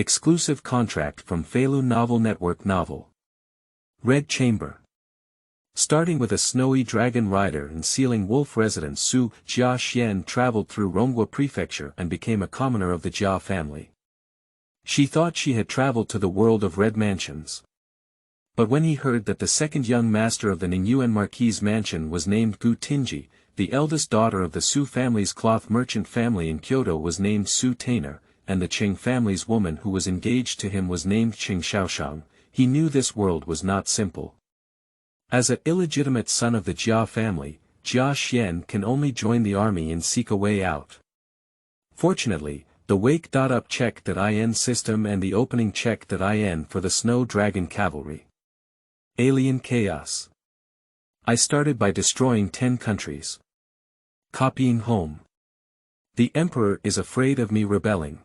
Exclusive contract from Feilu Novel Network Novel. Red Chamber. Starting with a snowy dragon rider and sealing wolf resident Jia Xuan traveled through Rongguo Prefecture and became a commoner of the Jia family. She thought she had traveled to the world of red mansions. But when he heard that the second young master of the Ningyuan Marquis mansion was named Tingye, the eldest daughter of the Su family's cloth merchant family in Kyoto was named Su Tainer, and the Qing family's woman who was engaged to him was named Shao Shang, he knew this world was not simple. As an illegitimate son of the Jia family, Jia Xuan can only join the army and seek a way out. Fortunately, the Wake.Up check.in system and the opening check.in for the Snow Dragon Cavalry. Alien Chaos. I started by destroying 10 countries. Copying home. The Emperor is afraid of me rebelling.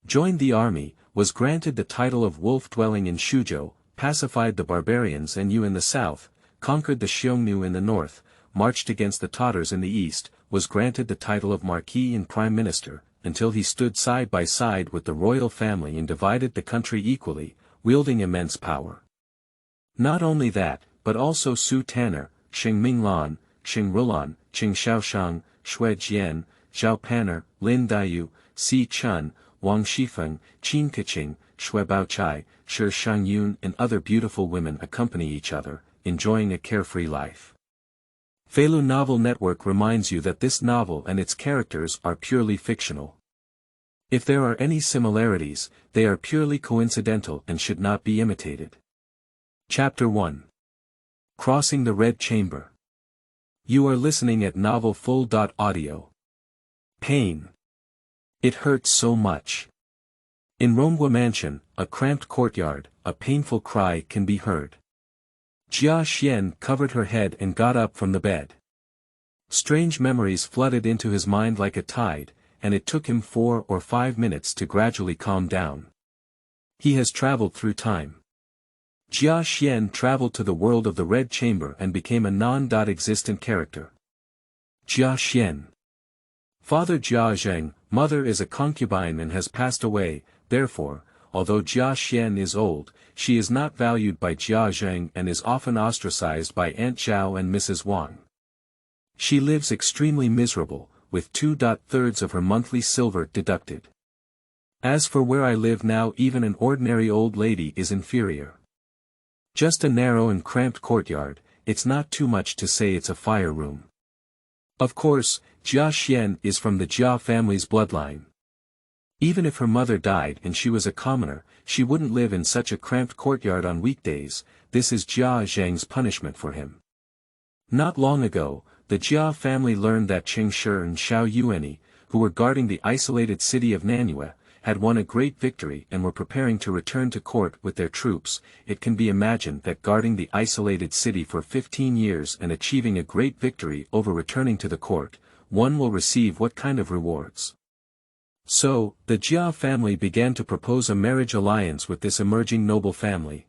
Joined the army, was granted the title of wolf dwelling in Shuzhou, pacified the barbarians and Yu in the south, conquered the Xiongnu in the north, marched against the Tatars in the east, was granted the title of Marquis and Prime Minister, until he stood side by side with the royal family and divided the country equally, wielding immense power. Not only that, but also Su Tainer, Xing Minglan, Xing Rulan, Qing Shaoshang, Shui Jian, Zhao Panner, Lin Daiyu, Si Chun, Wang Shifeng, Qin Keqing, Shui Baochai, Shi Shangyun and other beautiful women accompany each other, enjoying a carefree life. Feilu Novel Network reminds you that this novel and its characters are purely fictional. If there are any similarities, they are purely coincidental and should not be imitated. Chapter 1. Crossing the Red Chamber. You are listening at novelfull.audio. Pain. It hurts so much. In Rongguo Mansion, a cramped courtyard, a painful cry can be heard. Jia Xuan covered her head and got up from the bed. Strange memories flooded into his mind like a tide, and it took him 4 or 5 minutes to gradually calm down. He has traveled through time. Jia Xuan traveled to the world of the Red Chamber and became a non-existent character. Jia Xuan. Father Jia Zheng, mother is a concubine and has passed away, therefore, although Jia Xuan is old, she is not valued by Jia Zheng and is often ostracized by Aunt Zhao and Mrs. Wang. She lives extremely miserable, with 2/3 of her monthly silver deducted. As for where I live now, even an ordinary old lady is inferior. Just a narrow and cramped courtyard, it's not too much to say it's a fire room. Of course, Jia Xuan is from the Jia family's bloodline. Even if her mother died and she was a commoner, she wouldn't live in such a cramped courtyard on weekdays. This is Jia Zheng's punishment for him. Not long ago, the Jia family learned that Qing Shi and Shao Yuani, who were guarding the isolated city of Ningyuan, had won a great victory and were preparing to return to court with their troops. It can be imagined that guarding the isolated city for 15 years and achieving a great victory over returning to the court, one will receive what kind of rewards. So, the Jia family began to propose a marriage alliance with this emerging noble family.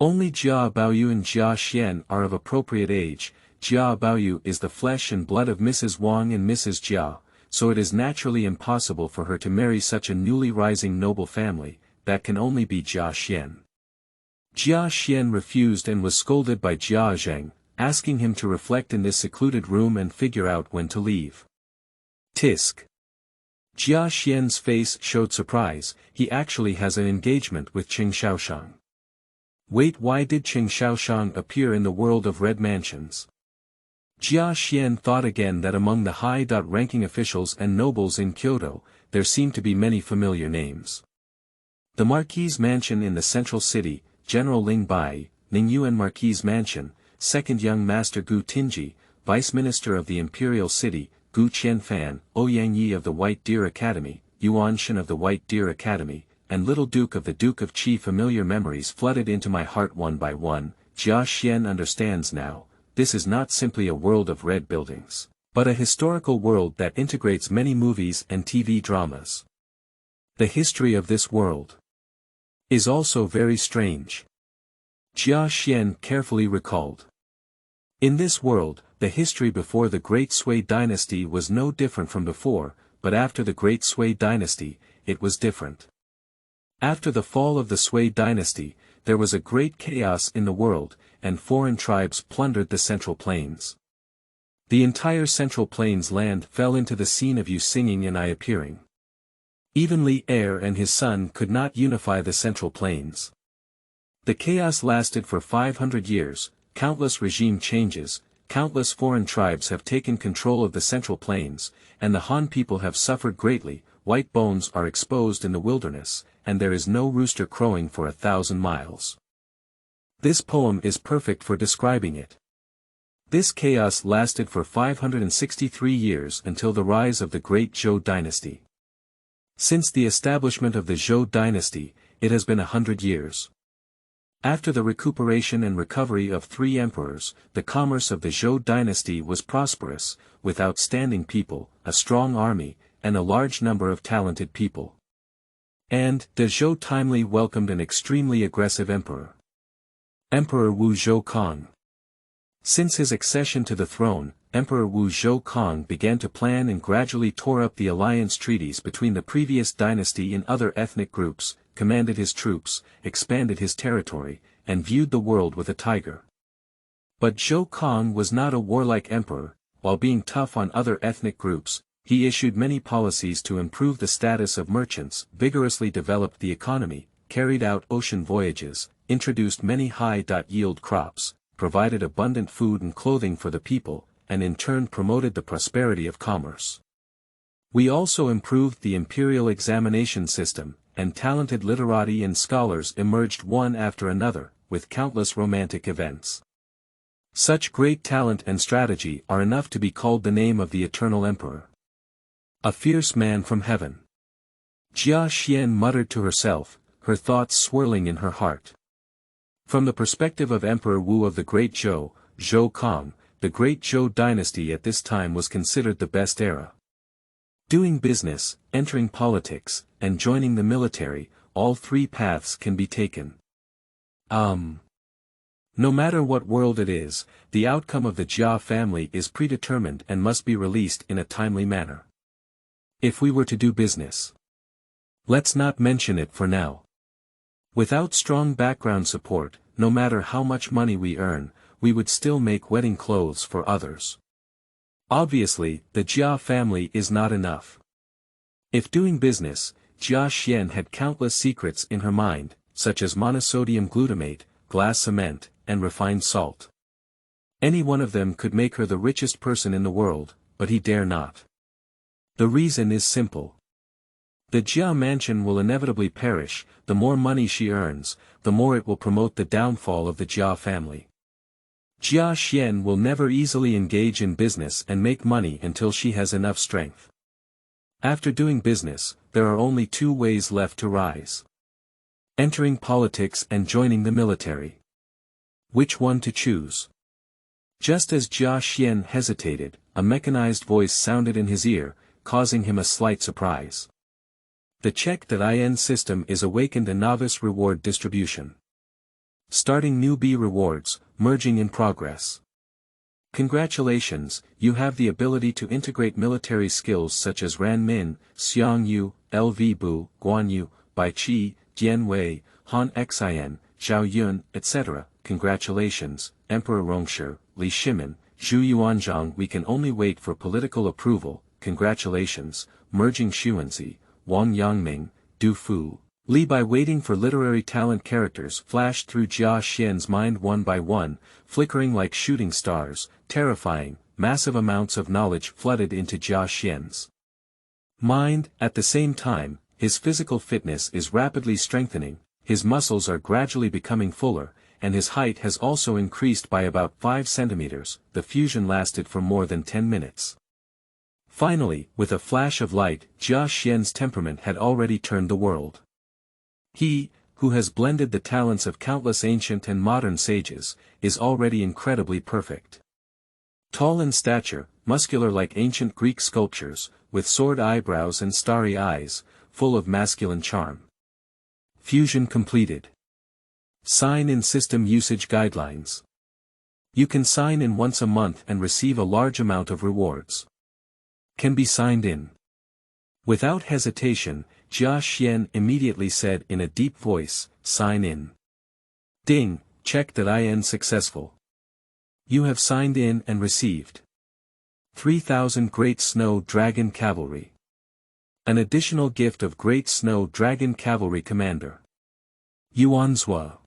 Only Jia Baoyu and Jia Xuan are of appropriate age. Jia Baoyu is the flesh and blood of Mrs. Wang and Mrs. Jia, so it is naturally impossible for her to marry such a newly rising noble family. That can only be Jia Xuan. Jia Xuan refused and was scolded by Jia Zheng, asking him to reflect in this secluded room and figure out when to leave. Tisk. Jia Xuan's face showed surprise. He actually has an engagement with Qing Shaoshang. Wait, why did Qing Shaoshang appear in the world of red mansions? Jia Xuan thought again that among the high-ranking officials and nobles in Kyoto, there seemed to be many familiar names. The Marquis mansion in the central city, General Ling Bai, Ningyuan Marquis mansion, second young master Tingye, vice minister of the imperial city, Qianfan, Ouyang Yi of the White Deer Academy, Yuan Shen of the White Deer Academy, and Little Duke of the Duke of Qi. Familiar memories flooded into my heart one by one. Jia Xuan understands now. This is not simply a world of red buildings, but a historical world that integrates many movies and TV dramas. The history of this world is also very strange. Jia Xuan carefully recalled. In this world, the history before the Great Sui dynasty was no different from before, but after the Great Sui dynasty, it was different. After the fall of the Sui dynasty, there was a great chaos in the world, and foreign tribes plundered the Central Plains. The entire Central Plains land fell into the scene of you singing and I appearing. Even Li heir and his son could not unify the Central Plains. The chaos lasted for 500 years, countless regime changes, countless foreign tribes have taken control of the Central Plains, and the Han people have suffered greatly. White bones are exposed in the wilderness, and there is no rooster crowing for 1,000 miles. This poem is perfect for describing it. This chaos lasted for 563 years until the rise of the Great Zhou dynasty. Since the establishment of the Zhou dynasty, it has been 100 years. After the recuperation and recovery of 3 emperors, the commerce of the Zhou dynasty was prosperous, with outstanding people, a strong army, and a large number of talented people. And, the Zhou timely welcomed an extremely aggressive emperor. Emperor Wu Zhou. Since his accession to the throne, Emperor Wu Zhou began to plan and gradually tore up the alliance treaties between the previous dynasty and other ethnic groups, commanded his troops, expanded his territory, and viewed the world with a tiger. But Zhou was not a warlike emperor. While being tough on other ethnic groups, he issued many policies to improve the status of merchants, vigorously developed the economy, carried out ocean voyages, introduced many high-yield crops, provided abundant food and clothing for the people, and in turn promoted the prosperity of commerce. We also improved the imperial examination system, and talented literati and scholars emerged one after another, with countless romantic events. Such great talent and strategy are enough to be called the name of the eternal emperor. A fierce man from heaven. Jia Xuan muttered to herself, her thoughts swirling in her heart. From the perspective of Emperor Wu of the Great Zhou, the Great Zhou dynasty at this time was considered the best era. Doing business, entering politics, and joining the military, all 3 paths can be taken. No matter what world it is, the outcome of the Jia family is predetermined and must be released in a timely manner. If we were to do business. Let's not mention it for now. Without strong background support, no matter how much money we earn, we would still make wedding clothes for others. Obviously, the Jia family is not enough. If doing business, Jia Xuan had countless secrets in her mind, such as monosodium glutamate, glass cement, and refined salt. Any one of them could make her the richest person in the world, but he dare not. The reason is simple. The Jia mansion will inevitably perish. The more money she earns, the more it will promote the downfall of the Jia family. Jia Xuan will never easily engage in business and make money until she has enough strength. After doing business, there are only 2 ways left to rise. Entering politics and joining the military. Which one to choose? Just as Jia Xuan hesitated, a mechanized voice sounded in his ear, causing him a slight surprise. The check.in system is awakened a novice reward distribution. Starting newbie rewards, merging in progress. Congratulations, you have the ability to integrate military skills such as Ran Min, Xiang Yu, LV Bu, Guan Yu, Bai Qi, Jian Wei, Han Xin, Zhao Yun, etc. Congratulations, Emperor Rongshi, Li Shimin, Zhu Yuanzhang. We can only wait for political approval. Congratulations, merging Xuanzi, Wang Yangming, Du Fu, Li. By waiting for literary talent, characters flashed through Jia Xuan's mind one by one, flickering like shooting stars, terrifying. Massive amounts of knowledge flooded into Jia Xuan's mind. At the same time, his physical fitness is rapidly strengthening, his muscles are gradually becoming fuller, and his height has also increased by about 5 centimeters. The fusion lasted for more than 10 minutes. Finally, with a flash of light, Jia Xuan's temperament had already turned the world. He, who has blended the talents of countless ancient and modern sages, is already incredibly perfect. Tall in stature, muscular like ancient Greek sculptures, with sword eyebrows and starry eyes, full of masculine charm. Fusion completed. Sign in system usage guidelines. You can sign in once a month and receive a large amount of rewards. Can be signed in. Without hesitation, Jia Xuan immediately said in a deep voice, "Sign in." Ding, check that IN successful. You have signed in and received 3,000 Great Snow Dragon Cavalry. An additional gift of Great Snow Dragon Cavalry Commander. Yuan Zhou.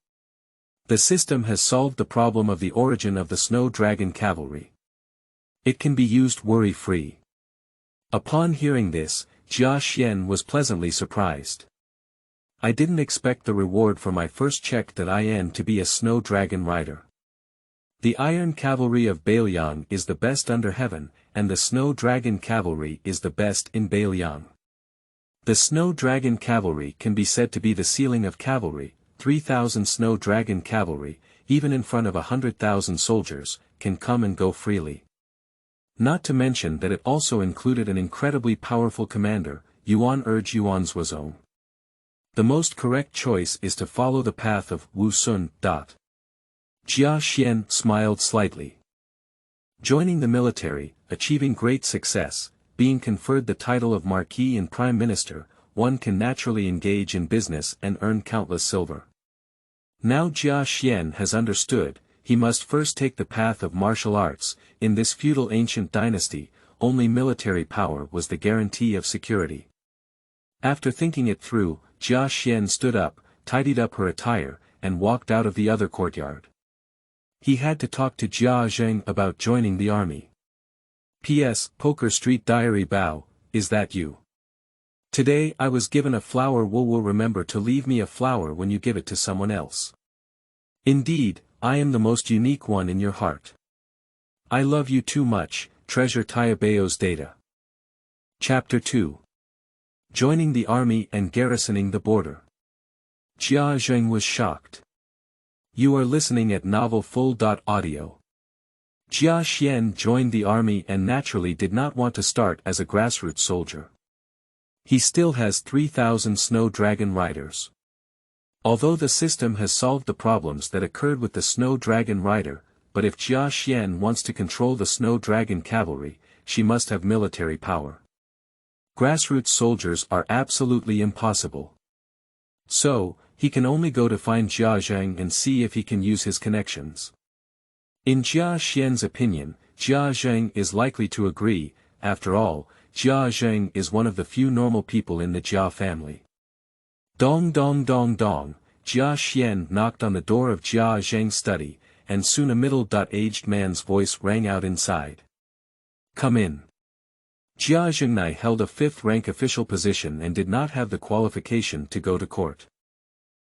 The system has solved the problem of the origin of the Snow Dragon Cavalry. It can be used worry-free. Upon hearing this, Jia Xuan was pleasantly surprised. I didn't expect the reward for my first check that IN to be a Snow Dragon rider. The Iron Cavalry of Beiliang is the best under heaven, and the Snow Dragon Cavalry is the best in Beiliang. The Snow Dragon Cavalry can be said to be the ceiling of cavalry. 3,000 Snow Dragon Cavalry, even in front of 100,000 soldiers, can come and go freely. Not to mention that it also included an incredibly powerful commander, Yuan Yuan Zhuozong. The most correct choice is to follow the path of Wu Sun. Jia Xuan smiled slightly. Joining the military, achieving great success, being conferred the title of Marquis and Prime Minister, one can naturally engage in business and earn countless silver. Now Jia Xuan has understood, he must first take the path of martial arts. In this feudal ancient dynasty, only military power was the guarantee of security. After thinking it through, Jia Xuan stood up, tidied up her attire, and walked out of the other courtyard. He had to talk to Jia Zheng about joining the army. P.S. Poker Street Diary Bao, is that you? Today I was given a flower. Will remember to leave me a flower when you give it to someone else. Indeed, I am the most unique one in your heart. I love you too much, treasure Taibao's data. Chapter 2. Joining the army and garrisoning the border. Jia Zheng was shocked. You are listening at novelfull.audio. Jia Xuan joined the army and naturally did not want to start as a grassroots soldier. He still has 3,000 Snow Dragon riders. Although the system has solved the problems that occurred with the Snow Dragon rider, but if Jia Xuan wants to control the Snow Dragon cavalry, she must have military power. Grassroots soldiers are absolutely impossible. So, he can only go to find Jia Zheng and see if he can use his connections. In Jia Xuan's opinion, Jia Zheng is likely to agree. After all, Jia Zheng is one of the few normal people in the Jia family. Dong dong dong dong, Jia Xuan knocked on the door of Jia Zheng's study, and soon a middle-aged man's voice rang out inside. Come in. Jia Zhengnai held a 5th-rank official position and did not have the qualification to go to court.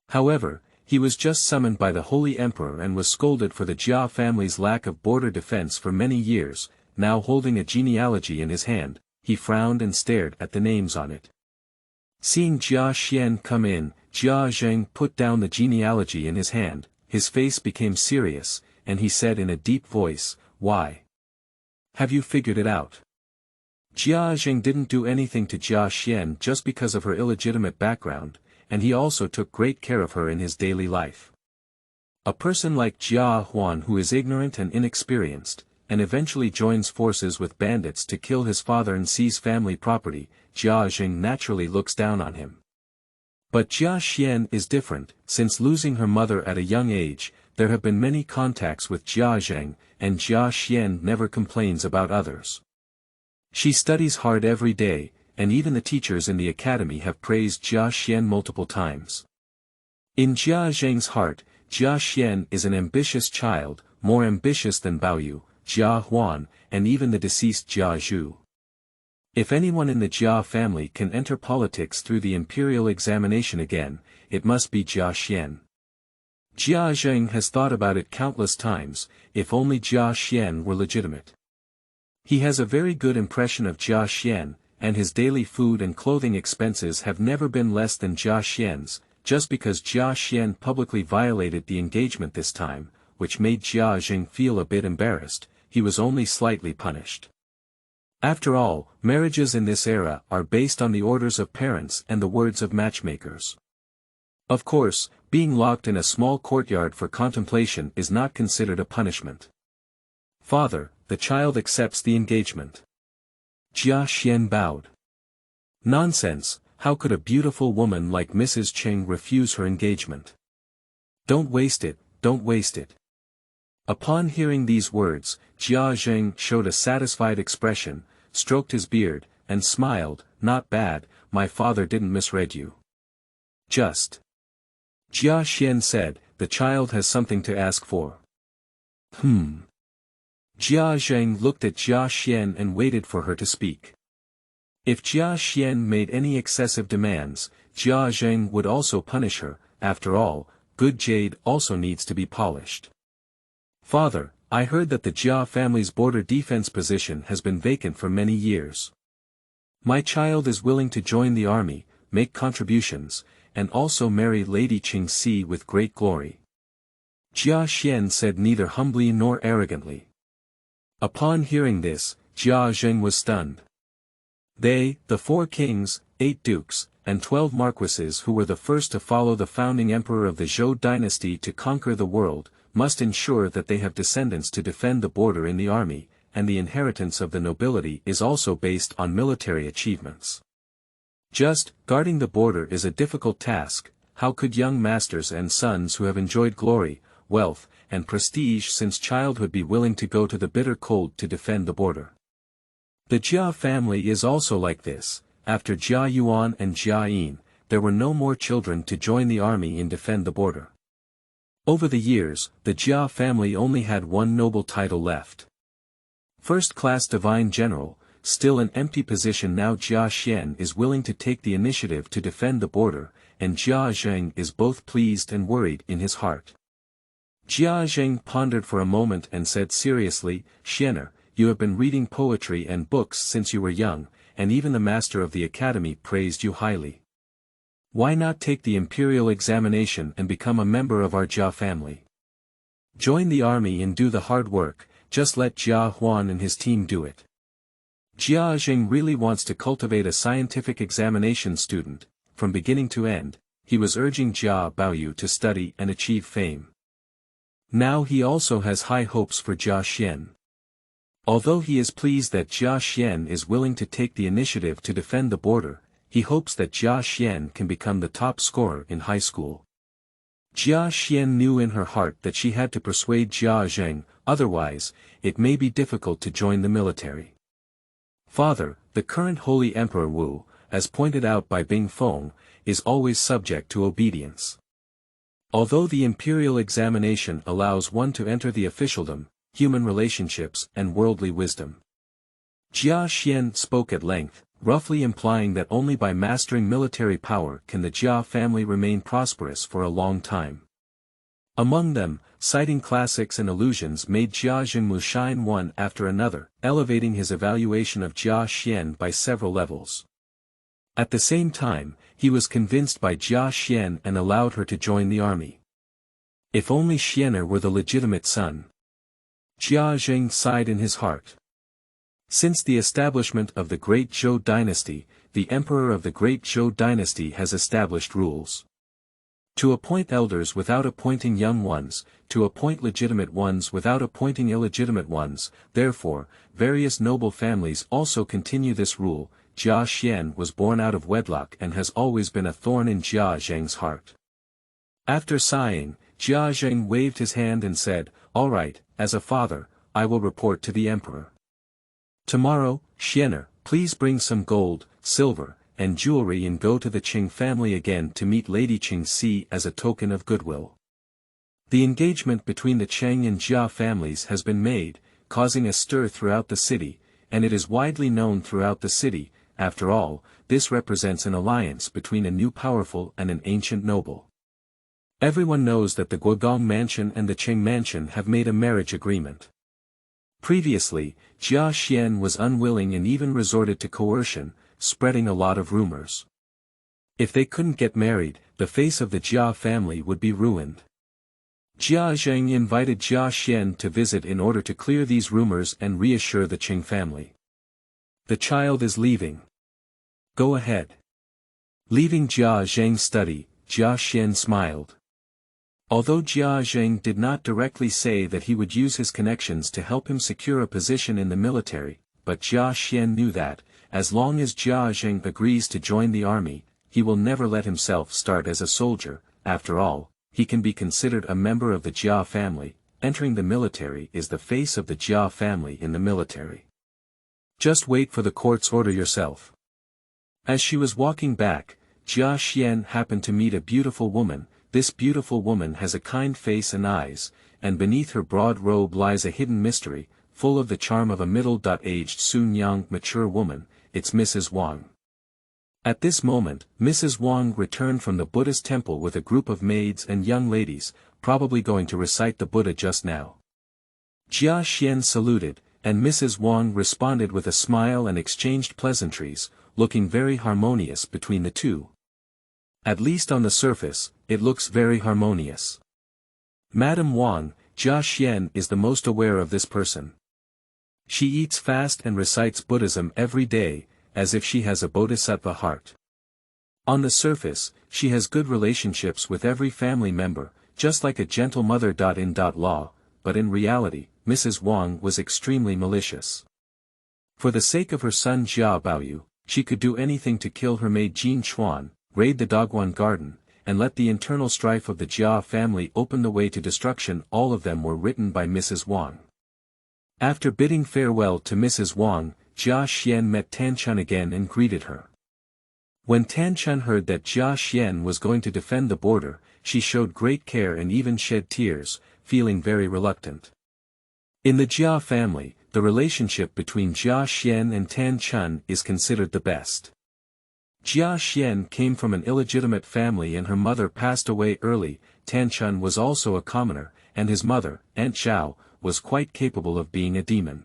However, he was just summoned by the Holy Emperor and was scolded for the Jia family's lack of border defense for many years. Now holding a genealogy in his hand, he frowned and stared at the names on it. Seeing Jia Xuan come in, Jia Zheng put down the genealogy in his hand, his face became serious, and he said in a deep voice, "Why? Have you figured it out?" Jia Zheng didn't do anything to Jia Xuan just because of her illegitimate background, and he also took great care of her in his daily life. A person like Jia Xuan who is ignorant and inexperienced, and eventually joins forces with bandits to kill his father and seize family property, Jia Zheng naturally looks down on him. But Jia Xuan is different. Since losing her mother at a young age, there have been many contacts with Jia Zheng, and Jia Xuan never complains about others. She studies hard every day, and even the teachers in the academy have praised Jia Xuan multiple times. In Jia Zheng's heart, Jia Xuan is an ambitious child, more ambitious than Baoyu, Jia Huan, and even the deceased Jia Zhu. If anyone in the Jia family can enter politics through the imperial examination again, it must be Jia Xuan. Jia Zheng has thought about it countless times. If only Jia Xuan were legitimate. He has a very good impression of Jia Xuan, and his daily food and clothing expenses have never been less than Jia Xuan's. Just because Jia Xuan publicly violated the engagement this time, which made Jia Zheng feel a bit embarrassed, he was only slightly punished. After all, marriages in this era are based on the orders of parents and the words of matchmakers. Of course, being locked in a small courtyard for contemplation is not considered a punishment. Father, the child accepts the engagement. Jia Xuan bowed. Nonsense, how could a beautiful woman like Mrs. Cheng refuse her engagement? Don't waste it, don't waste it. Upon hearing these words, Zheng showed a satisfied expression, stroked his beard, and smiled. Not bad, my father didn't misread you. Just. Jia Xuan said, the child has something to ask for. Jia Zheng looked at Jia Xuan and waited for her to speak. If Jia Xuan made any excessive demands, Jia Zheng would also punish her. After all, good jade also needs to be polished. Father, I heard that the Jia family's border defense position has been vacant for many years. My child is willing to join the army, make contributions, and also marry Lady Qingxi with great glory. Jia Xuan said neither humbly nor arrogantly. Upon hearing this, Jia Zheng was stunned. They, the 4 kings, 8 dukes, and 12 marquises who were the first to follow the founding emperor of the Zhou dynasty to conquer the world, must ensure that they have descendants to defend the border in the army, and the inheritance of the nobility is also based on military achievements. Just guarding the border is a difficult task. How could young masters and sons who have enjoyed glory, wealth, and prestige since childhood be willing to go to the bitter cold to defend the border? The Jia family is also like this. After Jia Yuan and Jia Yin, there were no more children to join the army and defend the border. Over the years, the Jia family only had one noble title left. First-class divine general, still an empty position now. Jia Xuan is willing to take the initiative to defend the border, and Jia Zheng is both pleased and worried in his heart. Jia Zheng pondered for a moment and said seriously, Xuaner, you have been reading poetry and books since you were young, and even the master of the academy praised you highly. Why not take the imperial examination and become a member of our Jia family? Join the army and do the hard work, just let Jia Xuan and his team do it. Jia Zheng really wants to cultivate a scientific examination student. From beginning to end, he was urging Jia Baoyu to study and achieve fame. Now he also has high hopes for Jia Xuan. Although he is pleased that Jia Xuan is willing to take the initiative to defend the border, he hopes that Jia Xuan can become the top scorer in high school. Jia Xuan knew in her heart that she had to persuade Jia Zheng, otherwise, it may be difficult to join the military. Father, the current Holy Emperor Wu, as pointed out by Bing Feng, is always subject to obedience. Although the imperial examination allows one to enter the officialdom, human relationships and worldly wisdom. Jia Xuan spoke at length, roughly implying that only by mastering military power can the Jia family remain prosperous for a long time. Among them, citing classics and allusions made Jia Zhengmu shine one after another, elevating his evaluation of Jia Xuan by several levels. At the same time, he was convinced by Jia Xuan and allowed her to join the army. If only Xuaner were the legitimate son. Jia Zheng sighed in his heart. Since the establishment of the Great Zhou dynasty, the emperor of the Great Zhou dynasty has established rules. To appoint elders without appointing young ones, to appoint legitimate ones without appointing illegitimate ones, therefore, various noble families also continue this rule. Jia Xuan was born out of wedlock and has always been a thorn in Jia Zheng's heart. After sighing, Jia Zheng waved his hand and said, all right, as a father, I will report to the emperor. Tomorrow, Xuaner, please bring some gold, silver, and jewelry and go to the Qing family again to meet Lady Qingxi as a token of goodwill. The engagement between the Cheng and Jia families has been made, causing a stir throughout the city, and it is widely known throughout the city. After all, this represents an alliance between a new powerful and an ancient noble. Everyone knows that the Guogong mansion and the Qing mansion have made a marriage agreement. Previously, Jia Xuan was unwilling and even resorted to coercion, spreading a lot of rumors. If they couldn't get married, the face of the Jia family would be ruined. Jia Zheng invited Jia Xuan to visit in order to clear these rumors and reassure the Qing family. The child is leaving. Go ahead. Leaving Jia Zheng's study, Jia Xuan smiled. Although Jia Zheng did not directly say that he would use his connections to help him secure a position in the military, but Jia Xuan knew that, as long as Jia Zheng agrees to join the army, he will never let himself start as a soldier. After all, he can be considered a member of the Jia family. Entering the military is the face of the Jia family in the military. Just wait for the court's order yourself. As she was walking back, Jia Xuan happened to meet a beautiful woman. This beautiful woman has a kind face and eyes, and beneath her broad robe lies a hidden mystery, full of the charm of a middle-aged young mature woman. It's Mrs. Wang. At this moment, Mrs. Wang returned from the Buddhist temple with a group of maids and young ladies, probably going to recite the Buddha just now. Jia Xuan saluted, and Mrs. Wang responded with a smile and exchanged pleasantries, looking very harmonious between the two. At least on the surface, it looks very harmonious. Madame Wang, Jia Xuan is the most aware of this person. She eats fast and recites Buddhism every day, as if she has a bodhisattva heart. On the surface, she has good relationships with every family member, just like a gentle mother. In law, but in reality, Mrs. Wang was extremely malicious. For the sake of her son Jia Baoyu, she could do anything to kill her maid Jia Xuan, raid the Dogwan garden, and let the internal strife of the Jia family open the way to destruction. All of them were written by Mrs. Wang. After bidding farewell to Mrs. Wang, Jia Xuan met Tan Chun again and greeted her. When Tan Chun heard that Jia Xuan was going to defend the border, she showed great care and even shed tears, feeling very reluctant. In the Jia family, the relationship between Jia Xuan and Tan Chun is considered the best. Jia Xuan came from an illegitimate family and her mother passed away early. Tan Chun was also a commoner, and his mother, Aunt Zhao, was quite capable of being a demon.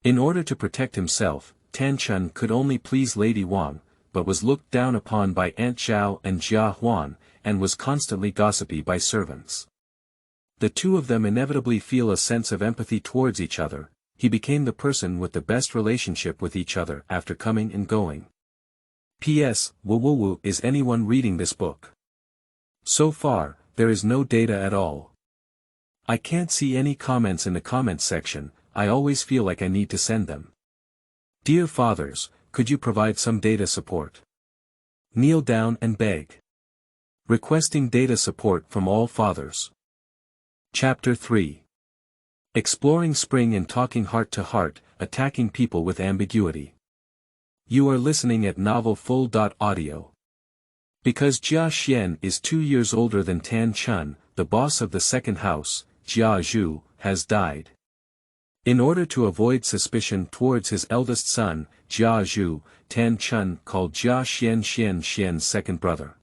In order to protect himself, Tan Chun could only please Lady Wang, but was looked down upon by Aunt Zhao and Jia Huan, and was constantly gossipy by servants. The two of them inevitably feel a sense of empathy towards each other. He became the person with the best relationship with each other after coming and going. P.S. Woo is anyone reading this book? So far, there is no data at all. I can't see any comments in the comments section. I always feel like I need to send them. Dear fathers, could you provide some data support? Kneel down and beg. Requesting data support from all fathers. Chapter 3. Exploring spring and talking heart to heart, attacking people with ambiguity. You are listening at novelfull.audio. Because Jia Xuan is 2 years older than Tan Chun, the boss of the second house, Jia Zhu, has died. In order to avoid suspicion towards his eldest son, Jia Zhu, Tan Chun called Jia Xuan's second brother.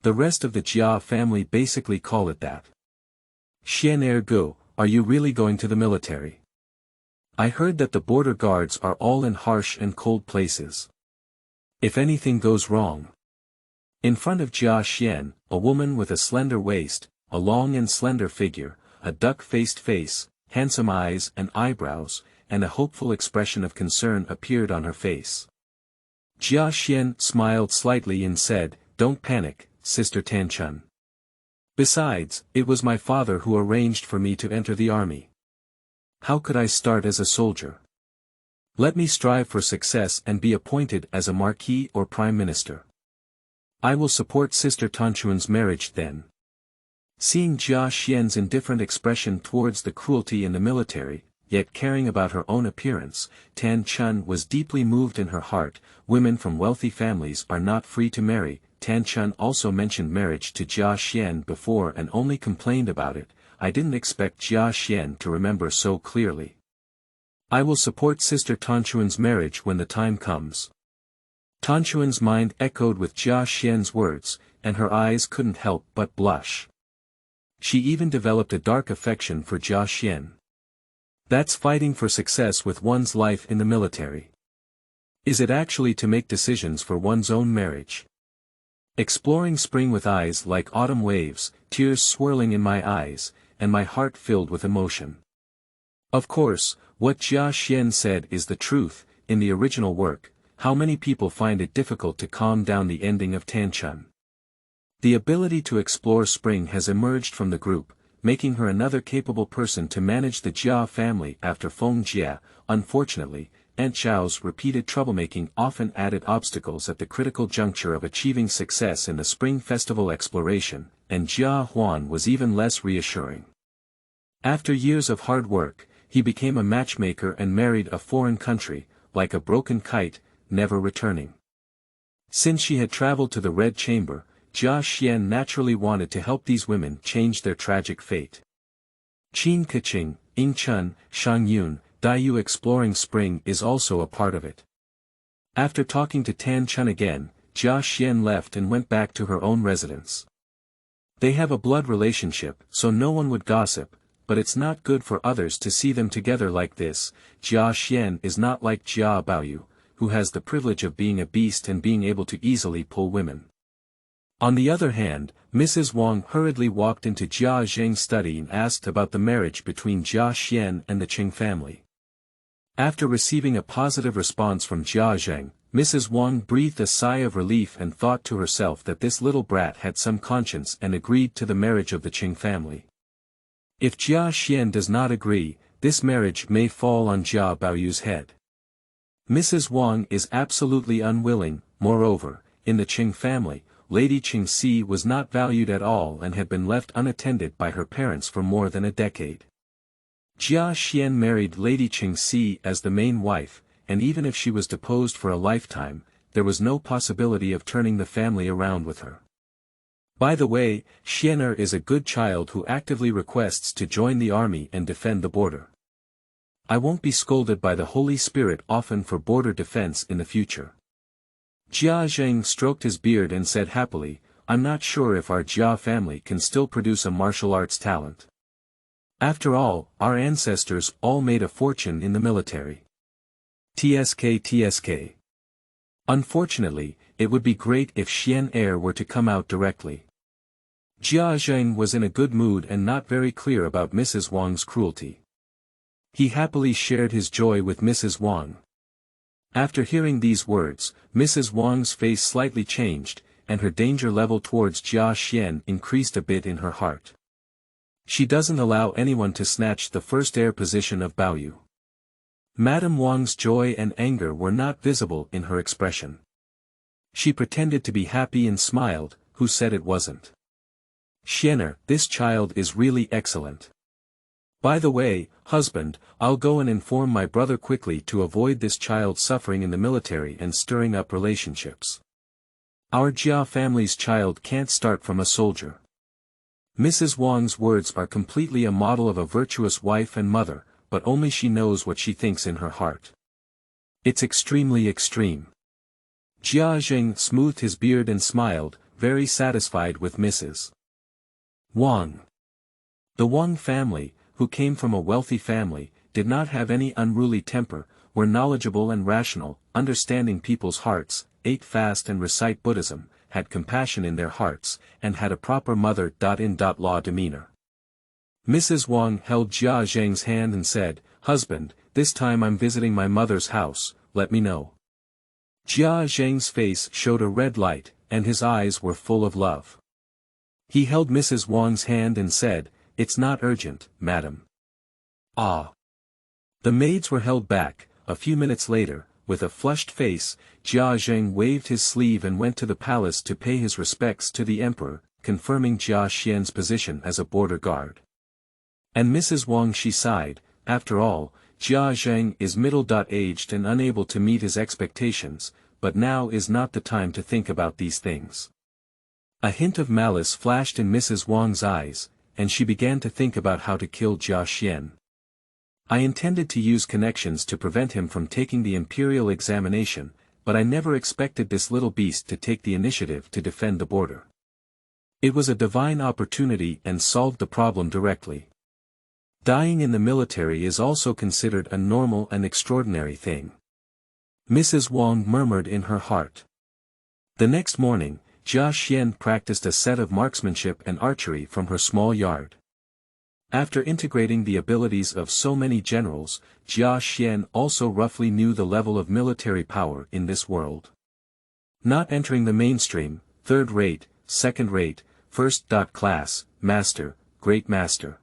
The rest of the Jia family basically call it that. Xian Go, are you really going to the military? I heard that the border guards are all in harsh and cold places. If anything goes wrong. In front of Jia Xuan, a woman with a slender waist, a long and slender figure, a duck-faced face, handsome eyes and eyebrows, and a hopeful expression of concern appeared on her face. Jia Xuan smiled slightly and said, "Don't panic, Sister Tan Chun. Besides, it was my father who arranged for me to enter the army. How could I start as a soldier? Let me strive for success and be appointed as a Marquis or Prime Minister. I will support Sister Tan Chun's marriage then." Seeing Jia Xuan's indifferent expression towards the cruelty in the military, yet caring about her own appearance, Tan Chun was deeply moved in her heart. Women from wealthy families are not free to marry. Tan Chun also mentioned marriage to Jia Xuan before and only complained about it. I didn't expect Jia Xuan to remember so clearly. I will support Sister Tan Chun's marriage when the time comes. Tan Chun's mind echoed with Jia Xuan's words, and her eyes couldn't help but blush. She even developed a dark affection for Jia Xuan. That's fighting for success with one's life in the military. Is it actually to make decisions for one's own marriage? Exploring spring with eyes like autumn waves, tears swirling in my eyes, and my heart filled with emotion. Of course, what Jia Xuan said is the truth. In the original work, how many people find it difficult to calm down the ending of Tan Chun? The ability to explore spring has emerged from the group, making her another capable person to manage the Jia family after Feng Jie. Unfortunately, Aunt Zhao's repeated troublemaking often added obstacles at the critical juncture of achieving success in the Spring Festival exploration, and Jia Xuan was even less reassuring. After years of hard work, he became a matchmaker and married a foreign country, like a broken kite, never returning. Since she had traveled to the Red Chamber, Jia Xuan naturally wanted to help these women change their tragic fate. Qin Keqing, Yingchun, Shangyun, Daiyu exploring spring is also a part of it. After talking to Tan Chun again, Jia Xuan left and went back to her own residence. They have a blood relationship, so no one would gossip, but it's not good for others to see them together like this. Jia Xuan is not like Jia Baoyu, who has the privilege of being a beast and being able to easily pull women. On the other hand, Mrs. Wang hurriedly walked into Jia Zheng's study and asked about the marriage between Jia Xuan and the Qing family. After receiving a positive response from Jia Zheng, Mrs. Wang breathed a sigh of relief and thought to herself that this little brat had some conscience and agreed to the marriage of the Qing family. If Jia Xuan does not agree, this marriage may fall on Jia Baoyu's head. Mrs. Wang is absolutely unwilling. Moreover, in the Qing family, Lady Qingxi was not valued at all and had been left unattended by her parents for more than a decade. Jia Xuan married Lady Qingxi as the main wife, and even if she was deposed for a lifetime, there was no possibility of turning the family around with her. By the way, Xianer is a good child who actively requests to join the army and defend the border. I won't be scolded by the Holy Spirit often for border defense in the future. Jia Zheng stroked his beard and said happily, I'm not sure if our Jia family can still produce a martial arts talent. After all, our ancestors all made a fortune in the military. TSK. Unfortunately, it would be great if Xian Heir were to come out directly. Jia Zheng was in a good mood and not very clear about Mrs. Wang's cruelty. He happily shared his joy with Mrs. Wang. After hearing these words, Mrs. Wang's face slightly changed, and her danger level towards Jia Xuan increased a bit in her heart. She doesn't allow anyone to snatch the first heir position of Baoyu. Madame Wang's joy and anger were not visible in her expression. She pretended to be happy and smiled. Who said it wasn't? Xianer, this child is really excellent. By the way, husband, I'll go and inform my brother quickly to avoid this child suffering in the military and stirring up relationships. Our Jia family's child can't start from a soldier. Mrs. Wang's words are completely a model of a virtuous wife and mother, but only she knows what she thinks in her heart. It's extremely extreme. Jia Zheng smoothed his beard and smiled, very satisfied with Mrs. Wang. The Wang family, who came from a wealthy family, did not have any unruly temper, were knowledgeable and rational, understanding people's hearts, ate fast and recite Buddhism, had compassion in their hearts, and had a proper mother-in-law demeanor. Mrs. Wang held Jia Zheng's hand and said, Husband, this time I'm visiting my mother's house, let me know. Jia Zheng's face showed a red light, and his eyes were full of love. He held Mrs. Wang's hand and said, It's not urgent, madam. Ah. The maids were held back. A few minutes later, with a flushed face, Jia Zheng waved his sleeve and went to the palace to pay his respects to the emperor, confirming Jia Xian's position as a border guard. And Mrs. Wang, she sighed, after all, Jia Zheng is middle-aged and unable to meet his expectations, but now is not the time to think about these things. A hint of malice flashed in Mrs. Wang's eyes, and she began to think about how to kill Jia Xuan. I intended to use connections to prevent him from taking the imperial examination, but I never expected this little beast to take the initiative to defend the border. It was a divine opportunity and solved the problem directly. Dying in the military is also considered a normal and extraordinary thing. Mrs. Wang murmured in her heart. The next morning, Jia Xuan practiced a set of marksmanship and archery from her small yard. After integrating the abilities of so many generals, Jia Xuan also roughly knew the level of military power in this world. Not entering the mainstream, third-rate, second-rate, first-class, master, great master.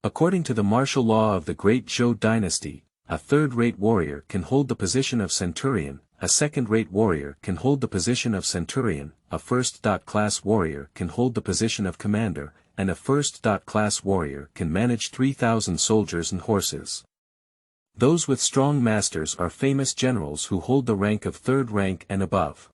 According to the martial law of the Great Zhou dynasty, a third-rate warrior can hold the position of centurion, a second-rate warrior can hold the position of centurion, a first-class warrior can hold the position of commander, and a first-class warrior can manage 3,000 soldiers and horses. Those with strong masters are famous generals who hold the rank of third rank and above.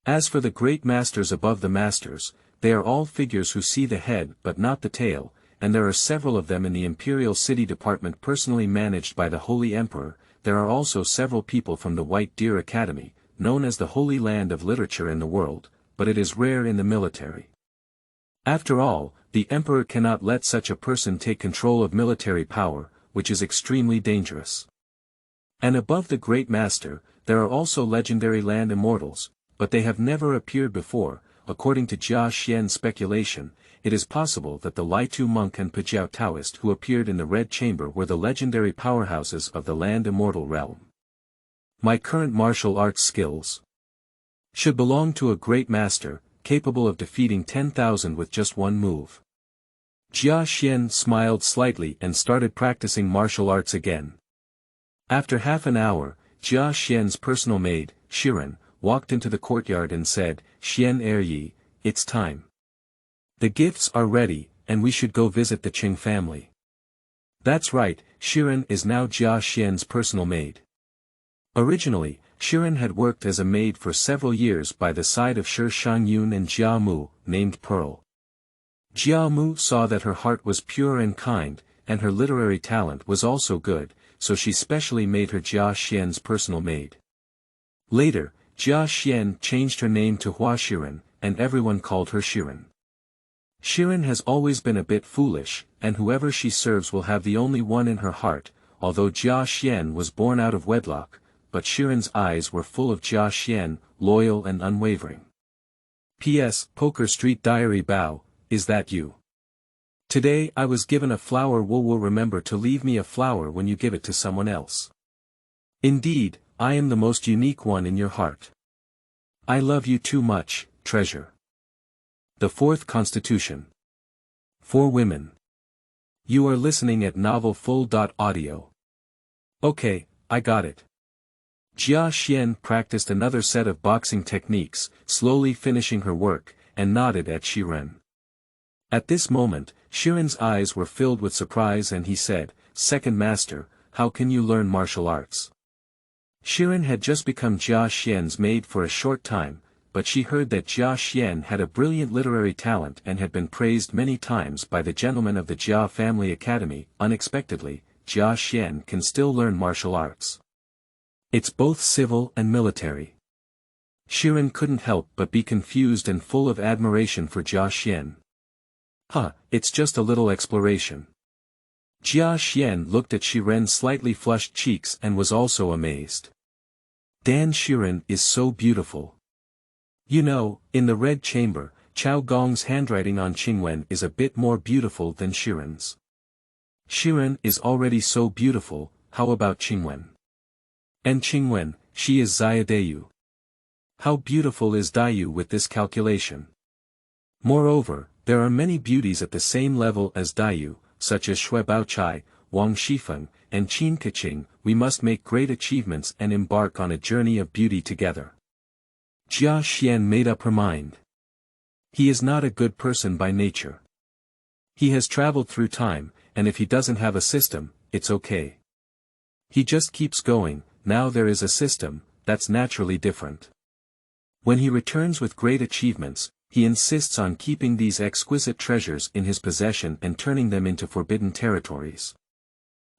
As for the great masters above the masters, they are all figures who see the head but not the tail, and there are several of them in the Imperial City Department personally managed by the Holy Emperor. There are also several people from the White Deer Academy, known as the Holy Land of Literature in the world, but it is rare in the military. After all, the Emperor cannot let such a person take control of military power, which is extremely dangerous. And above the Great Master, there are also legendary land immortals, but they have never appeared before. According to Jia Xuan's speculation, it is possible that the Lai-Tu monk and Pejiao Taoist who appeared in the Red Chamber were the legendary powerhouses of the land immortal realm. My current martial arts skills should belong to a great master, capable of defeating 10,000 with just one move. Jia Xuan smiled slightly and started practicing martial arts again. After half an hour, Jia Xuan's personal maid, Shiren, walked into the courtyard and said, "Xian Yi, it's time. The gifts are ready, and we should go visit the Qing family." That's right, Shiren is now Jia Xuan's personal maid. Originally, Shiren had worked as a maid for several years by the side of Shi Shangyun and Jia Mu, named Pearl. Jia Mu saw that her heart was pure and kind, and her literary talent was also good, so she specially made her Jia Xuan's personal maid. Later, Jia Xuan changed her name to Hua Shiren, and everyone called her Shiren. Shiren has always been a bit foolish, and whoever she serves will have the only one in her heart, although Jia Xuan was born out of wedlock, but Shiren's eyes were full of Jia Xuan, loyal and unwavering. P.S. Poker Street Diary Bao, is that you? Today I was given a flower. Will remember to leave me a flower when you give it to someone else. Indeed, I am the most unique one in your heart. I love you too much, treasure. The Fourth Constitution. For Women. You are listening at novelfull.audio. Okay, I got it. Jia Xuan practiced another set of boxing techniques, slowly finishing her work, and nodded at Shiren. At this moment, Shiren's eyes were filled with surprise and he said, "Second Master, how can you learn martial arts?" Shiren had just become Jia Xuan's maid for a short time, but she heard that Jia Xuan had a brilliant literary talent and had been praised many times by the gentlemen of the Jia family academy. Unexpectedly, Jia Xuan can still learn martial arts. It's both civil and military. Shiren couldn't help but be confused and full of admiration for Jia Xuan. It's just a little exploration. Jia Xuan looked at Shiren's slightly flushed cheeks and was also amazed. Dan, Shiren is so beautiful. You know, in the Red Chamber, Chao Gong's handwriting on Qingwen is a bit more beautiful than Shiren's. Shiren is already so beautiful, how about Qingwen? And Qingwen, she is Xia Dayu. How beautiful is Dayu with this calculation? Moreover, there are many beauties at the same level as Dayu, such as Shui Baochai, Wang Shifeng, and Qin Keqing. We must make great achievements and embark on a journey of beauty together. Jia Xuan made up her mind. He is not a good person by nature. He has traveled through time, and if he doesn't have a system, it's okay. He just keeps going. Now there is a system, that's naturally different. When he returns with great achievements, he insists on keeping these exquisite treasures in his possession and turning them into forbidden territories.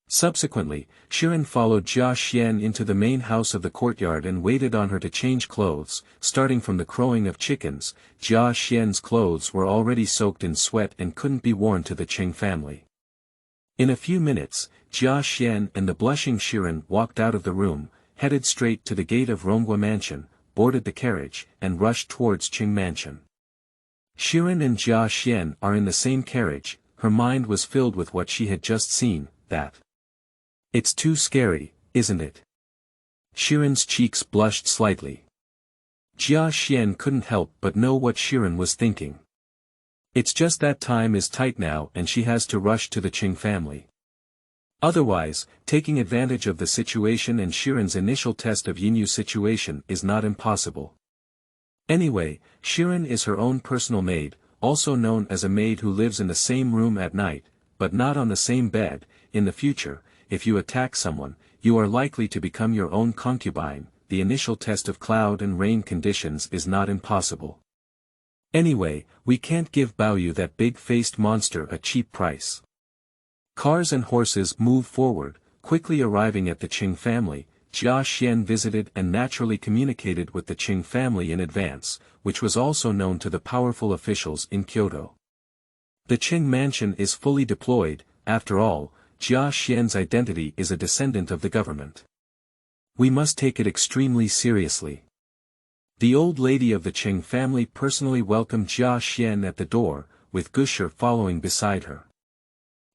Subsequently, Shiren followed Jia Xuan into the main house of the courtyard and waited on her to change clothes. Starting from the crowing of chickens, Jia Xuan's clothes were already soaked in sweat and couldn't be worn to the Qing family. In a few minutes, Jia Xuan and the blushing Shiren walked out of the room, headed straight to the gate of Rongguo Mansion, boarded the carriage, and rushed towards Qing Mansion. Shiren and Jia Xuan are in the same carriage. Her mind was filled with what she had just seen, that. It's too scary, isn't it? Shiren's cheeks blushed slightly. Jia Xuan couldn't help but know what Shiren was thinking. It's just that time is tight now and she has to rush to the Qing family. Otherwise, taking advantage of the situation and Shiren's initial test of Yinyu's situation is not impossible. Anyway, Shiren is her own personal maid, also known as a maid who lives in the same room at night, but not on the same bed. In the future, if you attack someone, you are likely to become your own concubine. The initial test of cloud and rain conditions is not impossible. Anyway, we can't give Baoyu that big-faced monster a cheap price. Cars and horses move forward, quickly arriving at the Qing family. Jia Xuan visited and naturally communicated with the Qing family in advance, which was also known to the powerful officials in Kyoto. The Qing mansion is fully deployed. After all, Jia Xuan's identity is a descendant of the government. We must take it extremely seriously. The old lady of the Qing family personally welcomed Jia Xuan at the door, with Gushi following beside her.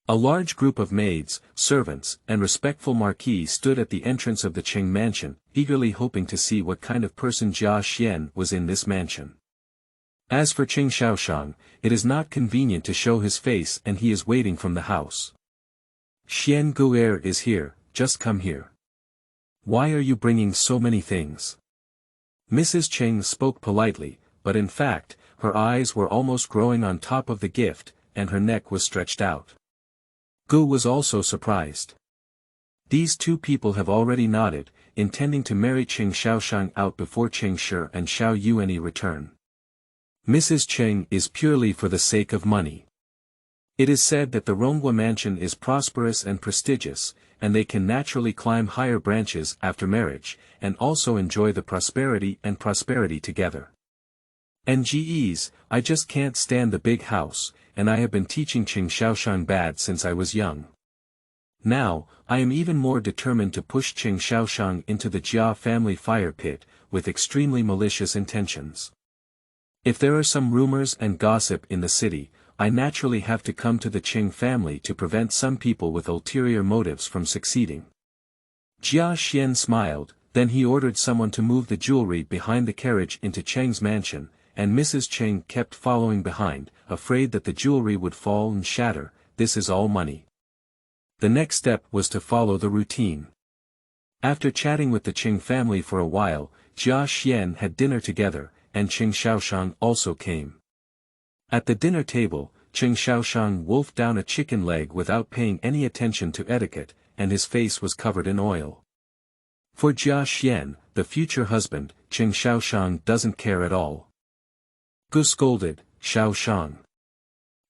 A large group of maids, servants, and respectful Marquis stood at the entrance of the Qing mansion, eagerly hoping to see what kind of person Jia Xuan was in this mansion. As for Qing Shao Shang, it is not convenient to show his face and he is waiting from the house. Xian Gu'er is here, just come here. Why are you bringing so many things? Mrs. Qing spoke politely, but in fact, her eyes were almost growing on top of the gift, and her neck was stretched out. Gu was also surprised. These two people have already nodded, intending to marry Qing Shaoshang out before Qing Shi and Xiao Yuanyi return. Mrs. Qing is purely for the sake of money. It is said that the Rongguo mansion is prosperous and prestigious, and they can naturally climb higher branches after marriage, and also enjoy the prosperity together. NGEs, I just can't stand the big house, and I have been teaching Qing Shaoshang bad since I was young. Now, I am even more determined to push Qing Shaoshang into the Jia family fire pit, with extremely malicious intentions. If there are some rumors and gossip in the city, I naturally have to come to the Qing family to prevent some people with ulterior motives from succeeding. Jia Xuan smiled, then he ordered someone to move the jewelry behind the carriage into Cheng's mansion, and Mrs. Qing kept following behind, afraid that the jewelry would fall and shatter. This is all money. The next step was to follow the routine. After chatting with the Qing family for a while, Jia Xuan had dinner together, and Qing Shaoshang also came. At the dinner table, Qing Shaoshang wolfed down a chicken leg without paying any attention to etiquette, and his face was covered in oil. For Jia Xuan, the future husband, Qing Shaoshang doesn't care at all. Gu scolded, Shao Shang.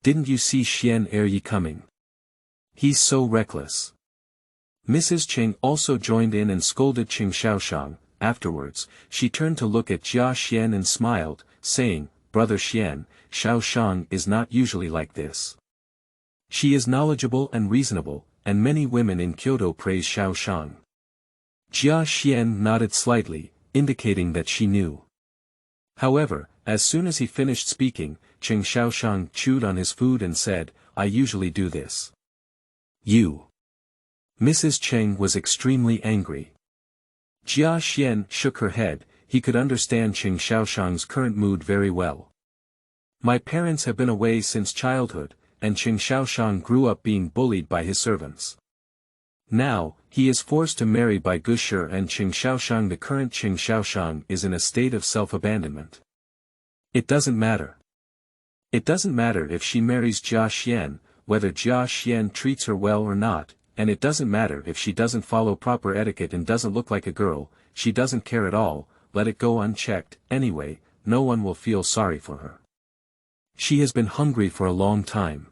Didn't you see Xian Eryi coming? He's so reckless. Mrs. Qing also joined in and scolded Qing Shaoshang. Afterwards, she turned to look at Jia Xuan and smiled, saying, Brother Xian, Shao Shang is not usually like this. She is knowledgeable and reasonable, and many women in Kyoto praise Shao Shang. Jia Xuan nodded slightly, indicating that she knew. However, as soon as he finished speaking, Qing Shaoshang chewed on his food and said, I usually do this. You. Mrs. Qing was extremely angry. Jia Xuan shook her head. He could understand Qing Shaoshang's current mood very well. My parents have been away since childhood, and Qing Shaoshang grew up being bullied by his servants. Now, he is forced to marry by Gushi and Qing Shaoshang. The current Qing Shaoshang is in a state of self-abandonment. It doesn't matter. It doesn't matter if she marries Jia Xuan, whether Jia Xuan treats her well or not, and it doesn't matter if she doesn't follow proper etiquette and doesn't look like a girl. She doesn't care at all. Let it go unchecked. Anyway, no one will feel sorry for her. She has been hungry for a long time.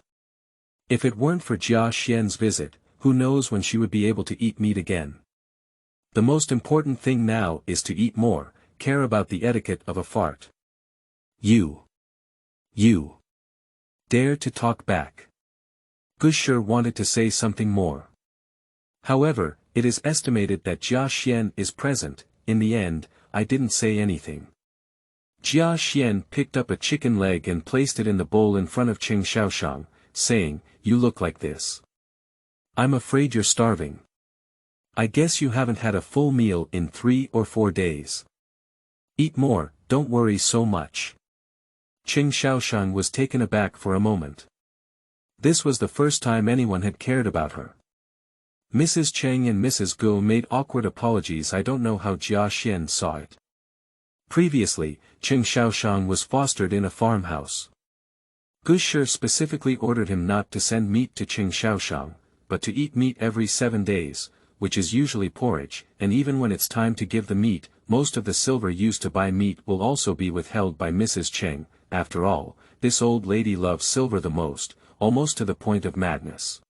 If it weren't for Jia Xuan's visit, who knows when she would be able to eat meat again. The most important thing now is to eat more, care about the etiquette of a fart. You dare to talk back. Gushi wanted to say something more. However, it is estimated that Jia Xuan is present. In the end, I didn't say anything. Jia Xuan picked up a chicken leg and placed it in the bowl in front of Qing Shaoshang, saying, You look like this. I'm afraid you're starving. I guess you haven't had a full meal in 3 or 4 days. Eat more, don't worry so much. Qing Shaoshang was taken aback for a moment. This was the first time anyone had cared about her. Mrs. Cheng and Mrs. Guo made awkward apologies. I don't know how Jia Xuan saw it. Previously, Shao Shang was fostered in a farmhouse. Gushi specifically ordered him not to send meat to Shao Shang, but to eat meat every 7 days, which is usually porridge, and even when it's time to give the meat, most of the silver used to buy meat will also be withheld by Mrs. Cheng. After all, this old lady loves silver the most, almost to the point of madness.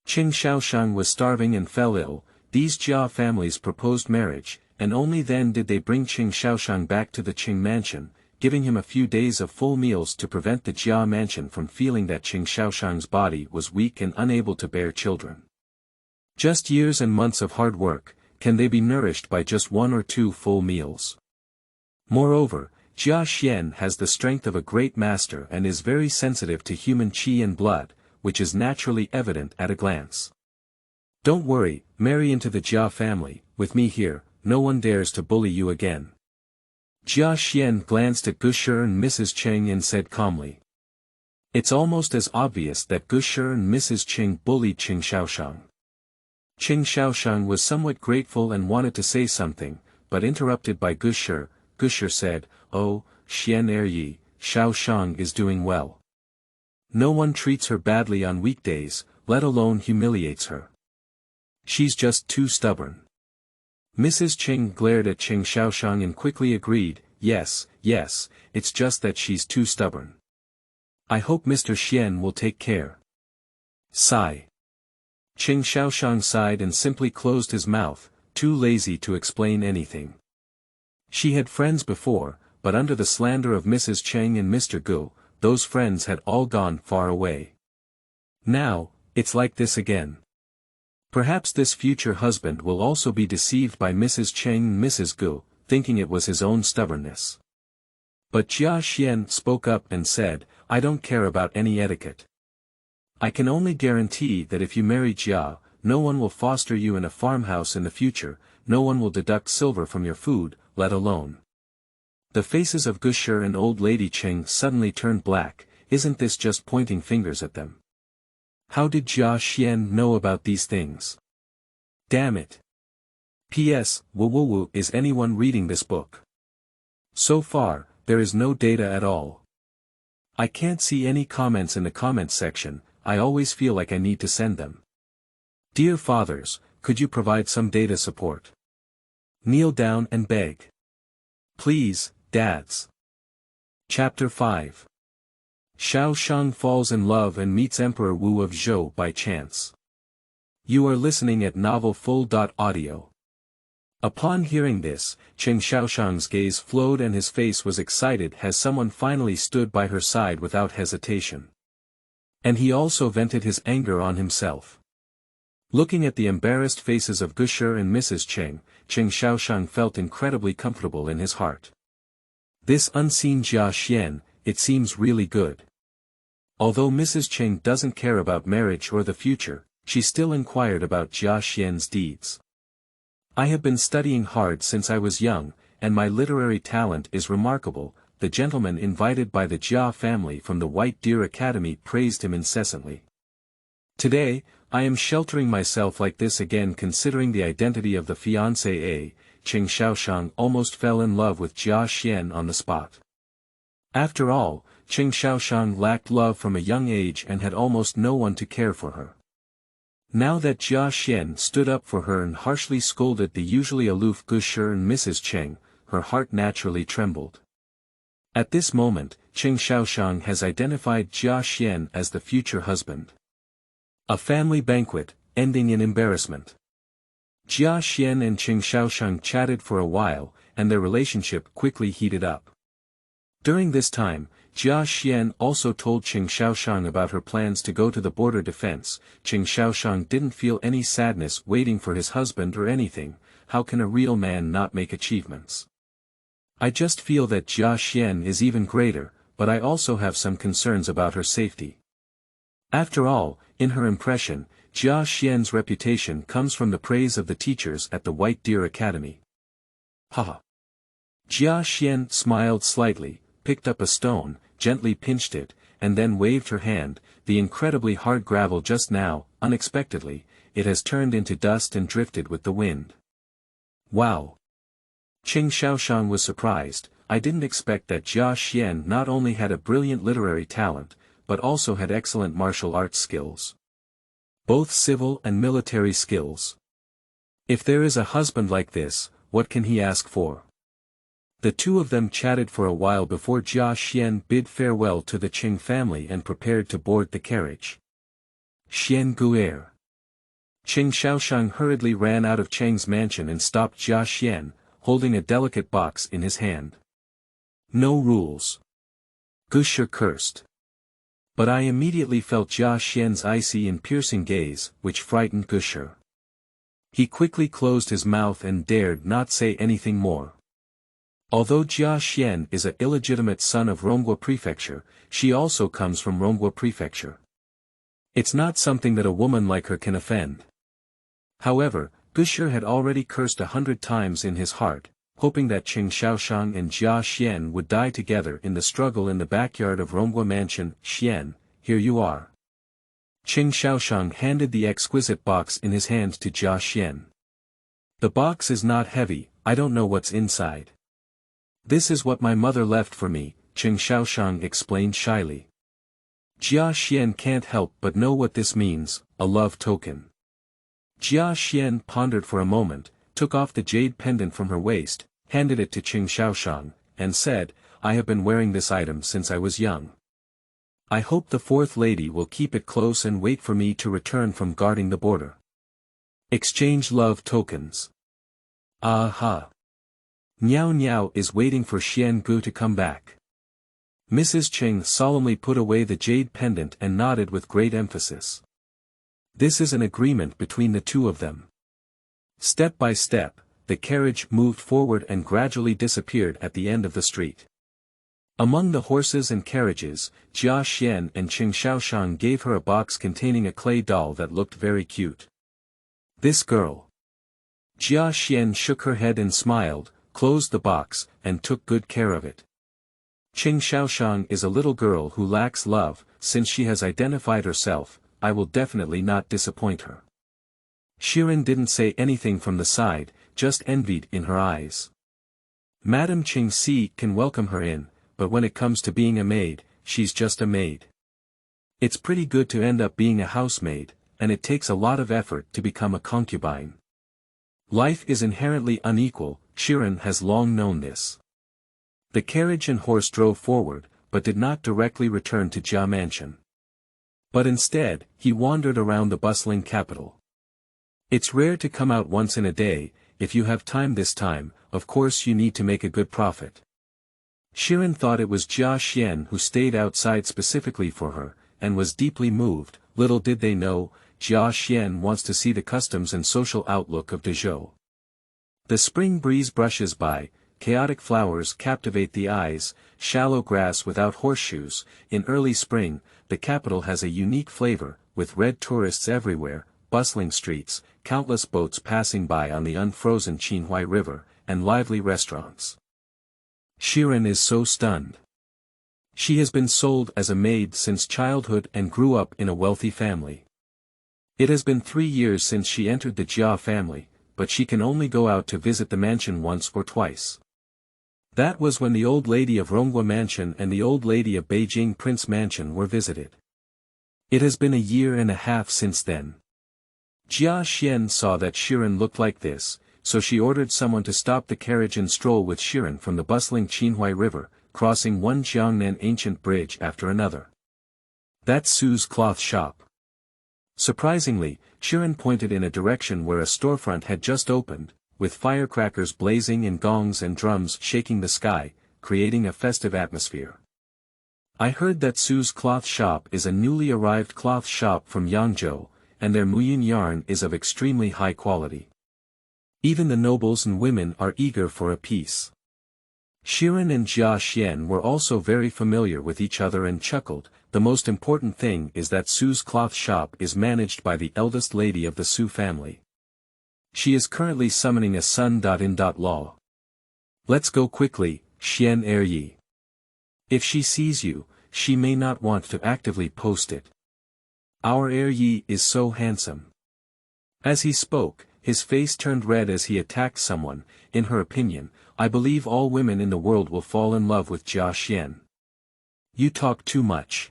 Shao Shang was starving and fell ill. These Jia families proposed marriage, and only then did they bring Shao Shang back to the Qing mansion, giving him a few days of full meals to prevent the Jia mansion from feeling that Shao Shang's body was weak and unable to bear children. Just years and months of hard work, can they be nourished by just 1 or 2 full meals? Moreover, Jia Xuan has the strength of a great master and is very sensitive to human qi and blood, which is naturally evident at a glance. Don't worry, marry into the Jia family. With me here, no one dares to bully you again. Jia Xuan glanced at Gushi and Mrs. Cheng and said calmly. It's almost as obvious that Gushi and Mrs. Cheng bullied Shao Shang. Shao Shang was somewhat grateful and wanted to say something, but interrupted by Gushi. Gushi said, "Oh, Xian Yi, Shao Shang is doing well. No one treats her badly on weekdays, let alone humiliates her. She's just too stubborn." Mrs. Cheng glared at Shao Shang and quickly agreed, yes, it's just that she's too stubborn. I hope Mr. Xian will take care. Sigh. Shao Shang sighed and simply closed his mouth, too lazy to explain anything. She had friends before, but under the slander of Mrs. Cheng and Mr. Gu, those friends had all gone far away. Now, it's like this again. Perhaps this future husband will also be deceived by Mrs. Cheng and Mrs. Gu, thinking it was his own stubbornness. But Jia Xuan spoke up and said, I don't care about any etiquette. I can only guarantee that if you marry Jia, no one will foster you in a farmhouse in the future, no one will deduct silver from your food, let alone. The faces of Gushi and old lady Cheng suddenly turned black. Isn't this just pointing fingers at them? How did Jia Xuan know about these things? Damn it. P.S. Woo, is anyone reading this book? So far, there is no data at all. I can't see any comments in the comments section. I always feel like I need to send them. Dear fathers, could you provide some data support? Kneel down and beg. Please, dads. Chapter 5. Shao Shang falls in love and meets Emperor Wu of Zhou by chance. You are listening at novelfull.audio. Upon hearing this, Shao Shang's gaze flowed and his face was excited as someone finally stood by her side without hesitation. And he also vented his anger on himself. Looking at the embarrassed faces of Gushi and Mrs. Cheng, Shao Shang felt incredibly comfortable in his heart. This unseen Jia Xuan, it seems really good. Although Mrs. Cheng doesn't care about marriage or the future, she still inquired about Jia Xuan's deeds. I have been studying hard since I was young, and my literary talent is remarkable. The gentleman invited by the Jia family from the White Deer Academy praised him incessantly. Today, I am sheltering myself like this again considering the identity of the fiancé. Shao Shang almost fell in love with Jia Xuan on the spot. After all, Shao Shang lacked love from a young age and had almost no one to care for her. Now that Jia Xuan stood up for her and harshly scolded the usually aloof Gushi and Mrs. Cheng, her heart naturally trembled. At this moment, Shao Shang has identified Jia Xuan as the future husband. A family banquet, ending in embarrassment. Jia Xuan and Shao Shang chatted for a while, and their relationship quickly heated up. During this time, Jia Xuan also told Shao Shang about her plans to go to the border defense. Shao Shang didn't feel any sadness waiting for his husband or anything. How can a real man not make achievements? I just feel that Jia Xuan is even greater, but I also have some concerns about her safety. After all, in her impression, Jia Xuan's reputation comes from the praise of the teachers at the White Deer Academy. Haha. Jia Xuan smiled slightly, picked up a stone, gently pinched it, and then waved her hand. The incredibly hard gravel just now, unexpectedly, it has turned into dust and drifted with the wind. Wow! Shao Shang was surprised. I didn't expect that Jia Xuan not only had a brilliant literary talent, but also had excellent martial arts skills. Both civil and military skills. If there is a husband like this, what can he ask for? The two of them chatted for a while before Jia Xuan bid farewell to the Qing family and prepared to board the carriage. Xian Guer. Shao Shang hurriedly ran out of Cheng's mansion and stopped Jia Xuan, holding a delicate box in his hand. No rules. Gushi cursed. But I immediately felt Jia Xuan's icy and piercing gaze, which frightened Gushi. He quickly closed his mouth and dared not say anything more. Although Jia Xuan is an illegitimate son of Rongguo Prefecture, she also comes from Rongguo Prefecture. It's not something that a woman like her can offend. However, Gushi had already cursed 100 times in his heart, hoping that Shao Shang and Jia Xuan would die together in the struggle in the backyard of Rongguo Mansion. Xuan, here you are. Shao Shang handed the exquisite box in his hand to Jia Xuan. The box is not heavy, I don't know what's inside. This is what my mother left for me, Shao Shang explained shyly. Jia Xuan can't help but know what this means, a love token. Jia Xuan pondered for a moment, took off the jade pendant from her waist, handed it to Shao Shang, and said, I have been wearing this item since I was young. I hope the fourth lady will keep it close and wait for me to return from guarding the border. Exchange love tokens. Aha. Niao Niao is waiting for Xian Gu to come back. Mrs. Qing solemnly put away the jade pendant and nodded with great emphasis. This is an agreement between the two of them. Step by step, the carriage moved forward and gradually disappeared at the end of the street. Among the horses and carriages, Jia Xuan and Shao Shang gave her a box containing a clay doll that looked very cute. This girl. Jia Xuan shook her head and smiled, closed the box, and took good care of it. Shao Shang is a little girl who lacks love, since she has identified herself, I will definitely not disappoint her. Shiren didn't say anything from the side, just envied in her eyes. Madame Qing Si can welcome her in, but when it comes to being a maid, she's just a maid. It's pretty good to end up being a housemaid, and it takes a lot of effort to become a concubine. Life is inherently unequal, Shiren has long known this. The carriage and horse drove forward, but did not directly return to Jia Mansion. But instead, he wandered around the bustling capital. It's rare to come out once in a day, if you have time this time, of course you need to make a good profit. Shiren thought it was Jia Xuan who stayed outside specifically for her, and was deeply moved. Little did they know, Jia Xuan wants to see the customs and social outlook of Dezhou. The spring breeze brushes by, chaotic flowers captivate the eyes, shallow grass without horseshoes. In early spring, the capital has a unique flavor, with red tourists everywhere, bustling streets, countless boats passing by on the unfrozen Qinhuai River, and lively restaurants. Shiren is so stunned. She has been sold as a maid since childhood and grew up in a wealthy family. It has been 3 years since she entered the Jia family, but she can only go out to visit the mansion once or twice. That was when the old lady of Rongguo Mansion and the old lady of Beijing Prince Mansion were visited. It has been a year and a half since then. Jia Xuan saw that Shiren looked like this, so she ordered someone to stop the carriage and stroll with Shiren from the bustling Qinhuai River, crossing one Jiangnan ancient bridge after another. That's Su's cloth shop. Surprisingly, Shiren pointed in a direction where a storefront had just opened, with firecrackers blazing and gongs and drums shaking the sky, creating a festive atmosphere. I heard that Su's cloth shop is a newly arrived cloth shop from Yangzhou, and their Muyun yarn is of extremely high quality. Even the nobles and women are eager for a piece. Shiren and Jia Xuan were also very familiar with each other and chuckled. The most important thing is that Su's cloth shop is managed by the eldest lady of the Su family. She is currently summoning a sun.in.law. Let's go quickly, Xian Eryi. If she sees you, she may not want to actively post it. Our Eryi is so handsome. As he spoke, his face turned red as he attacked someone. In her opinion, I believe all women in the world will fall in love with Jia Xuan. You talk too much.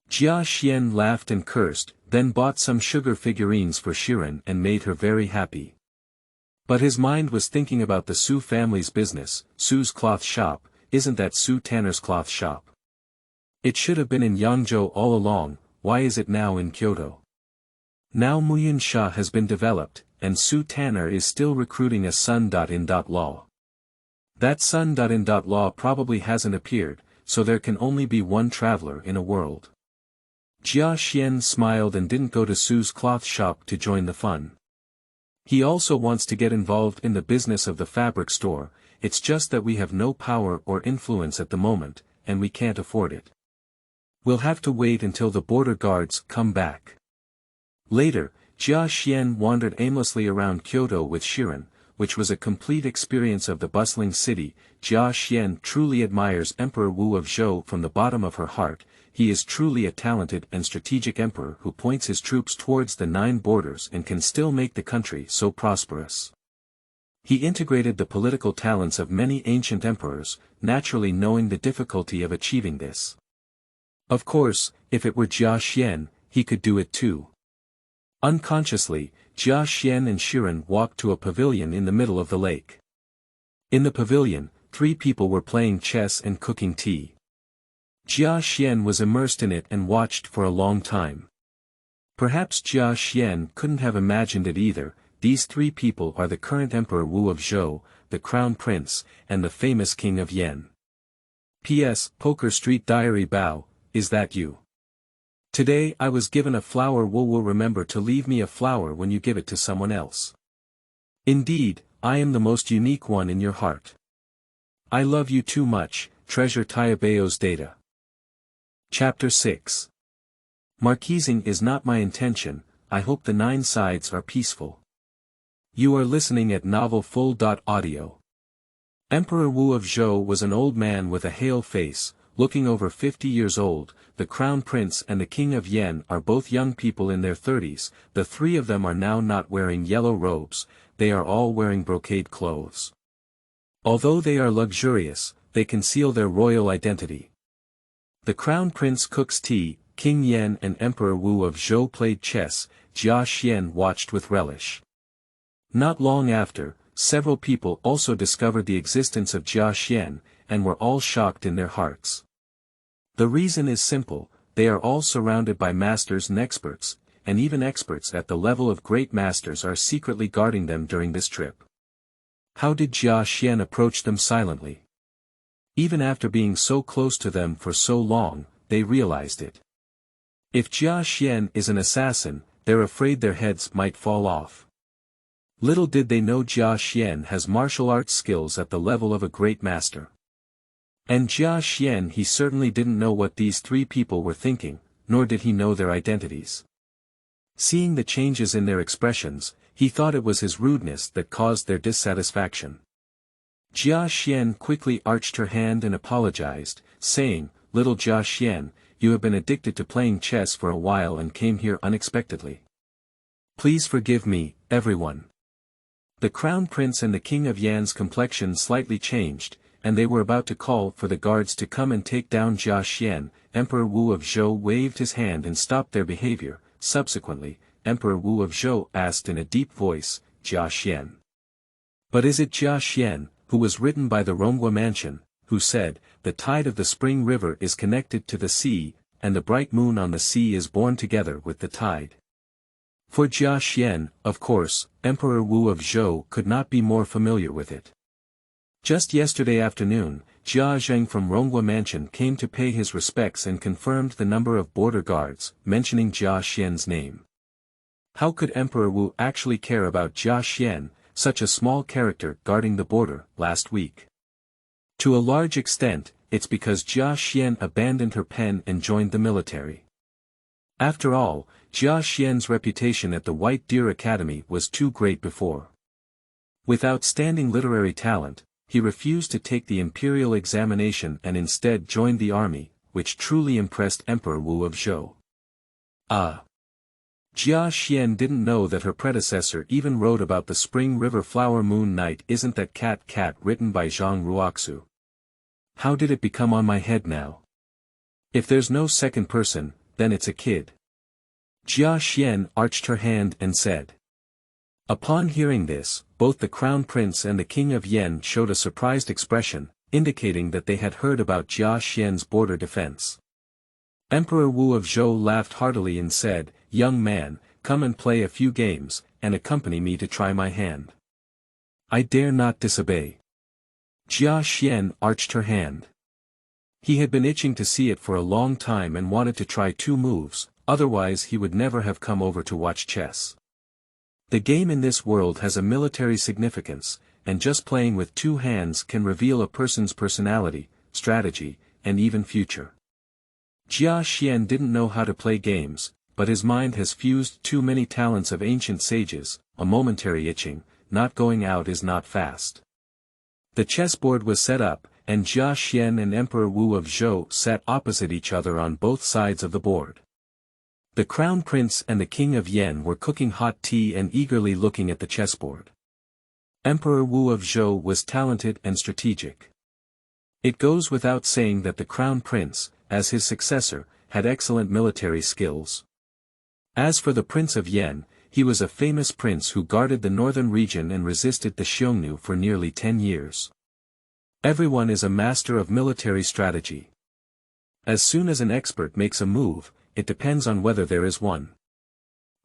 Jia Xuan laughed and cursed, then bought some sugar figurines for Shiren and made her very happy. But his mind was thinking about the Su family's business. Su's cloth shop, isn't that Su Tanner's cloth shop? It should have been in Yangzhou all along, why is it now in Kyoto? Now Muyun Sha has been developed, and Su Tanner is still recruiting a Sun.in.law. That Sun.in.law probably hasn't appeared, so there can only be one traveler in a world. Jia Xuan smiled and didn't go to Su's cloth shop to join the fun. He also wants to get involved in the business of the fabric store, it's just that we have no power or influence at the moment, and we can't afford it. We'll have to wait until the border guards come back. Later, Jia Xuan wandered aimlessly around Kyoto with Shiren, which was a complete experience of the bustling city. Jia Xuan truly admires Emperor Wu of Zhou from the bottom of her heart. He is truly a talented and strategic emperor who points his troops towards the 9 borders and can still make the country so prosperous. He integrated the political talents of many ancient emperors, naturally knowing the difficulty of achieving this. Of course, if it were Jia Xuan, he could do it too. Unconsciously, Jia Xuan and Shiren walked to a pavilion in the middle of the lake. In the pavilion, 3 people were playing chess and cooking tea. Jia Xuan was immersed in it and watched for a long time. Perhaps Jia Xuan couldn't have imagined it either. These 3 people are the current Emperor Wu of Zhou, the Crown Prince, and the famous King of Yan. P.S. Poker Street Diary Bao, is that you? Today I was given a flower. Will remember to leave me a flower when you give it to someone else. Indeed, I am the most unique one in your heart. I love you too much, treasure Taibao's data. Chapter 6. Marquising is not my intention, I hope the 9 sides are peaceful. You are listening at novelfull.audio. Emperor Wu of Zhou was an old man with a hale face, looking over 50 years old. The Crown Prince and the King of Yan are both young people in their 30s, the 3 of them are now not wearing yellow robes, they are all wearing brocade clothes. Although they are luxurious, they conceal their royal identity. The Crown Prince cooks tea, King Yan and Emperor Wu of Zhou played chess. Jia Xuan watched with relish. Not long after, several people also discovered the existence of Jia Xuan, and were all shocked in their hearts. The reason is simple, they are all surrounded by masters and experts, and even experts at the level of great masters are secretly guarding them during this trip. How did Jia Xuan approach them silently? Even after being so close to them for so long, they realized it. If Jia Xuan is an assassin, they're afraid their heads might fall off. Little did they know Jia Xuan has martial arts skills at the level of a great master. And Jia Xuan, he certainly didn't know what these 3 people were thinking, nor did he know their identities. Seeing the changes in their expressions, he thought it was his rudeness that caused their dissatisfaction. Jia Xuan quickly arched her hand and apologized, saying, "Little Jia Xuan, you have been addicted to playing chess for a while and came here unexpectedly. Please forgive me, everyone." The Crown Prince and the King of Yan's complexion slightly changed, and they were about to call for the guards to come and take down Jia Xuan. Emperor Wu of Zhou waved his hand and stopped their behavior. Subsequently, Emperor Wu of Zhou asked in a deep voice, "Jia Xuan. But is it Jia Xuan, who was written by the Rongguo mansion, who said, the tide of the spring river is connected to the sea, and the bright moon on the sea is born together with the tide?" For Jia Xuan, of course, Emperor Wu of Zhou could not be more familiar with it. Just yesterday afternoon, Jia Zheng from Rongguo mansion came to pay his respects and confirmed the number of border guards, mentioning Jia Xuan's name. How could Emperor Wu actually care about Jia Xuan, such a small character guarding the border, last week? To a large extent, it's because Jia Xuan abandoned her pen and joined the military. After all, Jia Xuan's reputation at the White Deer Academy was too great before. With outstanding literary talent, he refused to take the imperial examination and instead joined the army, which truly impressed Emperor Wu of Zhou. Ah! Jia Xuan didn't know that her predecessor even wrote about the Spring River Flower Moon Night. Isn't that cat written by Zhang Ruoxu? How did it become on my head now? If there's no second person, then it's a kid. Jia Xuan arched her hand and said. Upon hearing this, both the Crown Prince and the King of Yen showed a surprised expression, indicating that they had heard about Jia Xuan's border defense. Emperor Wu of Zhou laughed heartily and said, "Young man, come and play a few games, and accompany me to try my hand." I dare not disobey. Jia Xuan arched her hand. He had been itching to see it for a long time and wanted to try 2 moves, otherwise he would never have come over to watch chess. The game in this world has a military significance, and just playing with 2 hands can reveal a person's personality, strategy, and even future. Jia Xuan didn't know how to play games, but his mind has fused too many talents of ancient sages. A momentary itching, not going out is not fast. The chessboard was set up, and Jia Xuan and Emperor Wu of Zhou sat opposite each other on both sides of the board. The Crown Prince and the King of Yen were cooking hot tea and eagerly looking at the chessboard. Emperor Wu of Zhou was talented and strategic. It goes without saying that the Crown Prince, as his successor, had excellent military skills. As for the Prince of Yen, he was a famous prince who guarded the northern region and resisted the Xiongnu for nearly 10 years. Everyone is a master of military strategy. As soon as an expert makes a move, it depends on whether there is one.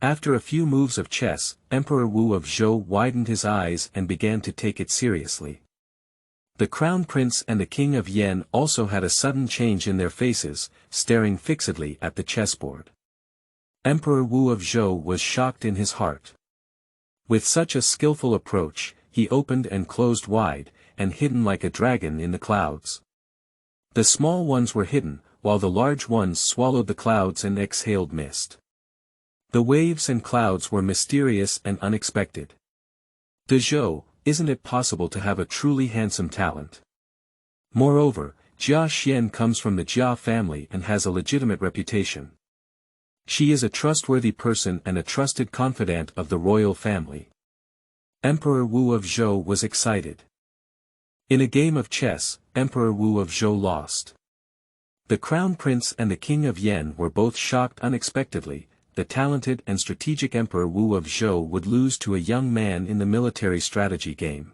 After a few moves of chess, Emperor Wu of Zhou widened his eyes and began to take it seriously. The Crown Prince and the King of Yen also had a sudden change in their faces, staring fixedly at the chessboard. Emperor Wu of Zhou was shocked in his heart. With such a skillful approach, he opened and closed wide, and hidden like a dragon in the clouds. The small ones were hidden, while the large ones swallowed the clouds and exhaled mist. The waves and clouds were mysterious and unexpected. De Zhou, isn't it possible to have a truly handsome talent? Moreover, Jia Xuan comes from the Jia family and has a legitimate reputation. She is a trustworthy person and a trusted confidant of the royal family. Emperor Wu of Zhou was excited. In a game of chess, Emperor Wu of Zhou lost. The Crown Prince and the King of Yen were both shocked unexpectedly. The talented and strategic Emperor Wu of Zhou would lose to a young man in the military strategy game.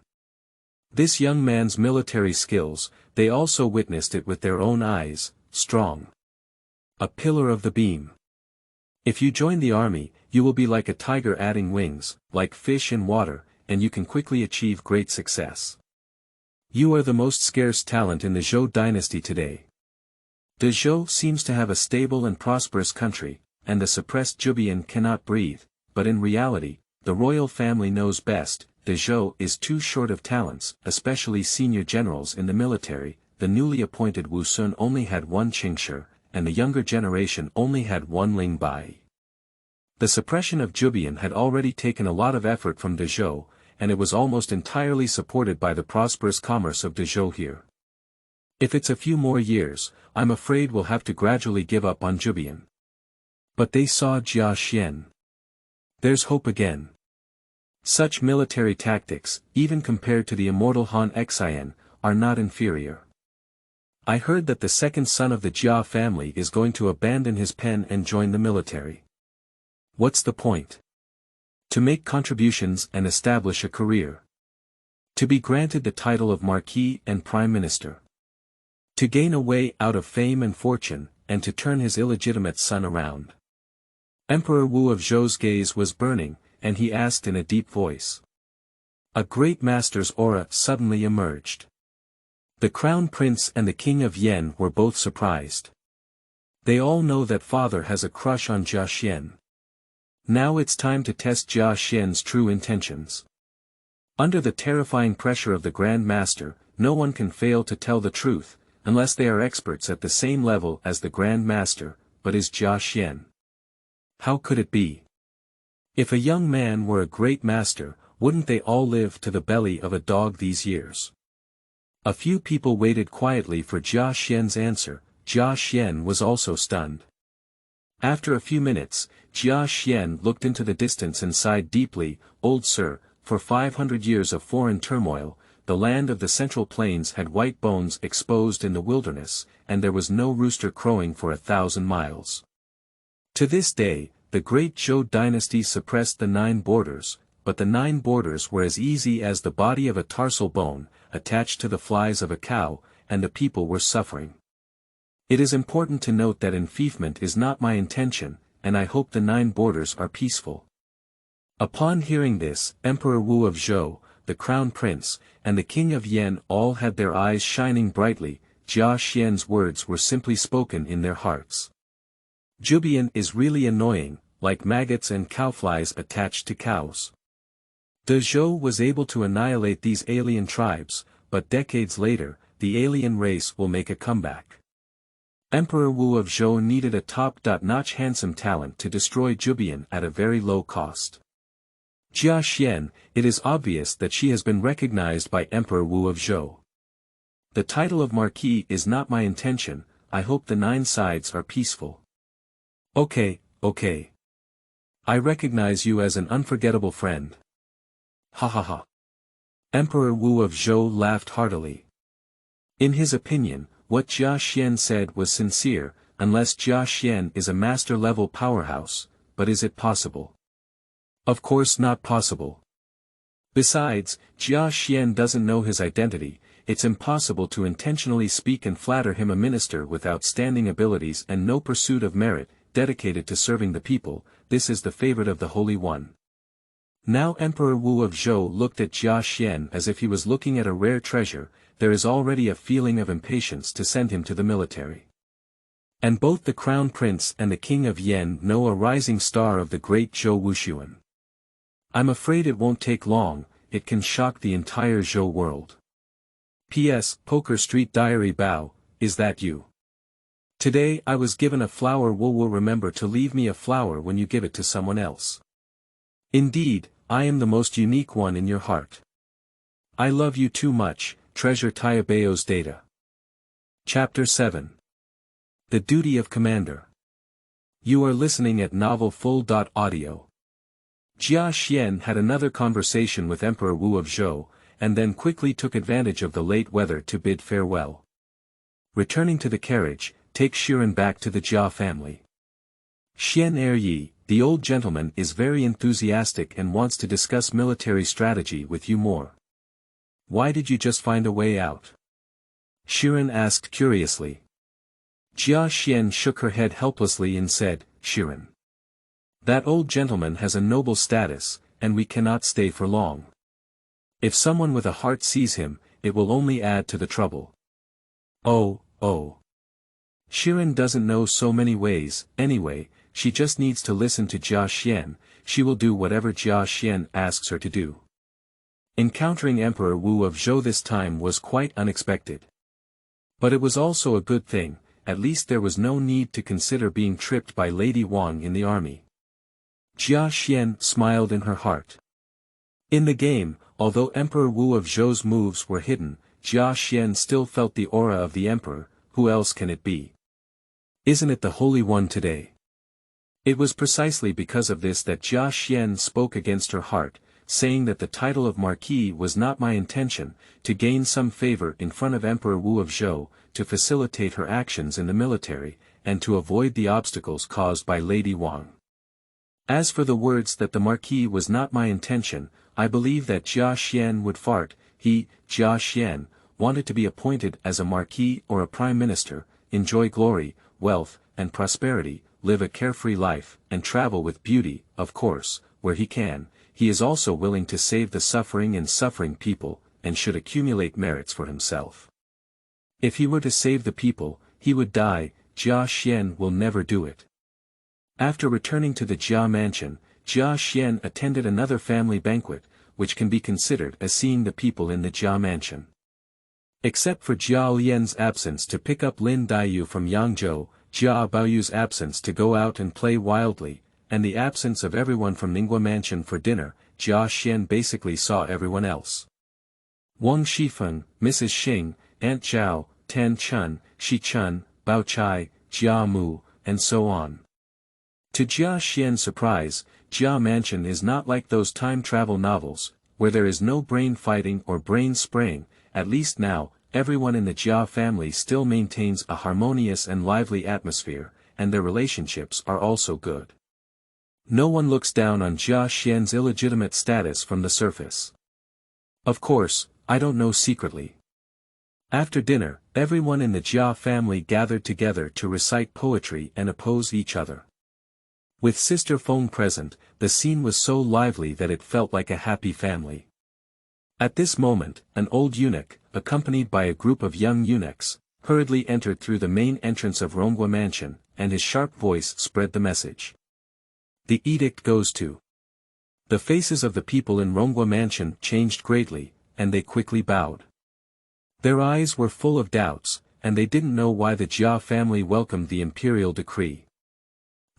This young man's military skills, they also witnessed it with their own eyes, strong. A pillar of the beam. If you join the army, you will be like a tiger adding wings, like fish in water, and you can quickly achieve great success. You are the most scarce talent in the Zhou dynasty today. The Zhou seems to have a stable and prosperous country, and the suppressed Jubian cannot breathe, but in reality, the royal family knows best. The Zhou is too short of talents, especially senior generals in the military. The newly appointed Wu Sun only had 1 Qingshi, and the younger generation only had 1 Ling Bai. The suppression of Jubian had already taken a lot of effort from De Zhou, and it was almost entirely supported by the prosperous commerce of De Zhou here. If it's a few more years, I'm afraid we'll have to gradually give up on Jubian. But they saw Jia Xuan. There's hope again. Such military tactics, even compared to the immortal Han Xian, are not inferior. I heard that the second son of the Jia family is going to abandon his pen and join the military. What's the point? To make contributions and establish a career. To be granted the title of Marquis and Prime Minister. To gain a way out of fame and fortune, and to turn his illegitimate son around. Emperor Wu of Zhou's gaze was burning, and he asked in a deep voice. A great master's aura suddenly emerged. The Crown Prince and the King of Yen were both surprised. They all know that father has a crush on Jia Xuan. Now it's time to test Jia Xuan's true intentions. Under the terrifying pressure of the Grand Master, no one can fail to tell the truth, unless they are experts at the same level as the Grand Master. But is Jia Xuan? How could it be? If a young man were a great master, wouldn't they all live to the belly of a dog these years? A few people waited quietly for Jia Xuan's answer. Jia Xuan was also stunned. After a few minutes, Jia Xuan looked into the distance and sighed deeply. "Old sir, for 500 years of foreign turmoil, the land of the Central Plains had white bones exposed in the wilderness, and there was no rooster crowing for 1,000 miles. To this day, the great Zhou dynasty suppressed the 9 borders, but the 9 borders were as easy as the body of a tarsal bone, attached to the flies of a cow, and the people were suffering. It is important to note that enfeoffment is not my intention, and I hope the 9 borders are peaceful." Upon hearing this, Emperor Wu of Zhou, the crown prince, and the king of Yan all had their eyes shining brightly. Jia Xuan's words were simply spoken in their hearts. Jubian is really annoying, like maggots and cowflies attached to cows. De Zhou was able to annihilate these alien tribes, but decades later, the alien race will make a comeback. Emperor Wu of Zhou needed a top-notch handsome talent to destroy Jubian at a very low cost. Jia Xuan, it is obvious that she has been recognized by Emperor Wu of Zhou. The title of Marquis is not my intention. I hope the 9 sides are peaceful. Okay. I recognize you as an unforgettable friend. Ha ha ha. Emperor Wu of Zhou laughed heartily. In his opinion, what Jia Xuan said was sincere, unless Jia Xuan is a master-level powerhouse, but is it possible? Of course not possible. Besides, Jia Xuan doesn't know his identity. It's impossible to intentionally speak and flatter him, a minister with outstanding abilities and no pursuit of merit, dedicated to serving the people. This is the favorite of the Holy One. Now Emperor Wu of Zhou looked at Jia Xuan as if he was looking at a rare treasure. There is already a feeling of impatience to send him to the military. And both the crown prince and the king of Yan know a rising star of the great Zhou Wuxuan. I'm afraid it won't take long. It can shock the entire Zhou world. P.S. Poker Street Diary. Bao, is that you? Today I was given a flower. Will remember to leave me a flower when you give it to someone else. Indeed, I am the most unique one in your heart. I love you too much. Treasure Taiabeo's data. Chapter 7. The Duty of Commander. You are listening at Novel Full.audio. Jia Xuan had another conversation with Emperor Wu of Zhou, and then quickly took advantage of the late weather to bid farewell. Returning to the carriage, take Shiren back to the Jia family. Xian Eryi, the old gentleman, is very enthusiastic and wants to discuss military strategy with you more. Why did you just find a way out? Shiren asked curiously. Jia Xuan shook her head helplessly and said, Shiren. That old gentleman has a noble status, and we cannot stay for long. If someone with a heart sees him, it will only add to the trouble. Oh. Shiren doesn't know so many ways. Anyway, she just needs to listen to Jia Xuan. She will do whatever Jia Xuan asks her to do. Encountering Emperor Wu of Zhou this time was quite unexpected. But it was also a good thing. At least there was no need to consider being tripped by Lady Wang in the army. Jia Xuan smiled in her heart. In the game, although Emperor Wu of Zhou's moves were hidden, Jia Xuan still felt the aura of the emperor. Who else can it be? Isn't it the Holy One today? It was precisely because of this that Jia Xuan spoke against her heart, saying that the title of Marquis was not my intention, to gain some favor in front of Emperor Wu of Zhou, to facilitate her actions in the military, and to avoid the obstacles caused by Lady Wang. As for the words that the Marquis was not my intention, I believe that Jia Xuan would fart. He, Jia Xuan, wanted to be appointed as a Marquis or a Prime Minister, enjoy glory, wealth, and prosperity, live a carefree life, and travel with beauty, of course, where he can. He is also willing to save the suffering people, and should accumulate merits for himself. If he were to save the people, he would die. Jia Xuan will never do it. After returning to the Jia mansion, Jia Xuan attended another family banquet, which can be considered as seeing the people in the Jia mansion. Except for Jia Lian's absence to pick up Lin Daiyu from Yangzhou, Jia Baoyu's absence to go out and play wildly, and the absence of everyone from Ningyuan mansion for dinner, Jia Xuan basically saw everyone else. Wang Shifeng, Mrs. Xing, Aunt Zhao, Tan Chun, Shi Chun, Bao Chai, Jia Mu, and so on. To Jia Xuan's surprise, Jia Mansion is not like those time travel novels, where there is no brain fighting or brain spraying. At least now, everyone in the Jia family still maintains a harmonious and lively atmosphere, and their relationships are also good. No one looks down on Jia Xuan's illegitimate status from the surface. Of course, I don't know secretly. After dinner, everyone in the Jia family gathered together to recite poetry and oppose each other. With Sister Feng present, the scene was so lively that it felt like a happy family. At this moment, an old eunuch, accompanied by a group of young eunuchs, hurriedly entered through the main entrance of Rongguo Mansion, and his sharp voice spread the message. The edict goes to. The faces of the people in Rongguo Mansion changed greatly, and they quickly bowed. Their eyes were full of doubts, and they didn't know why the Jia family welcomed the imperial decree.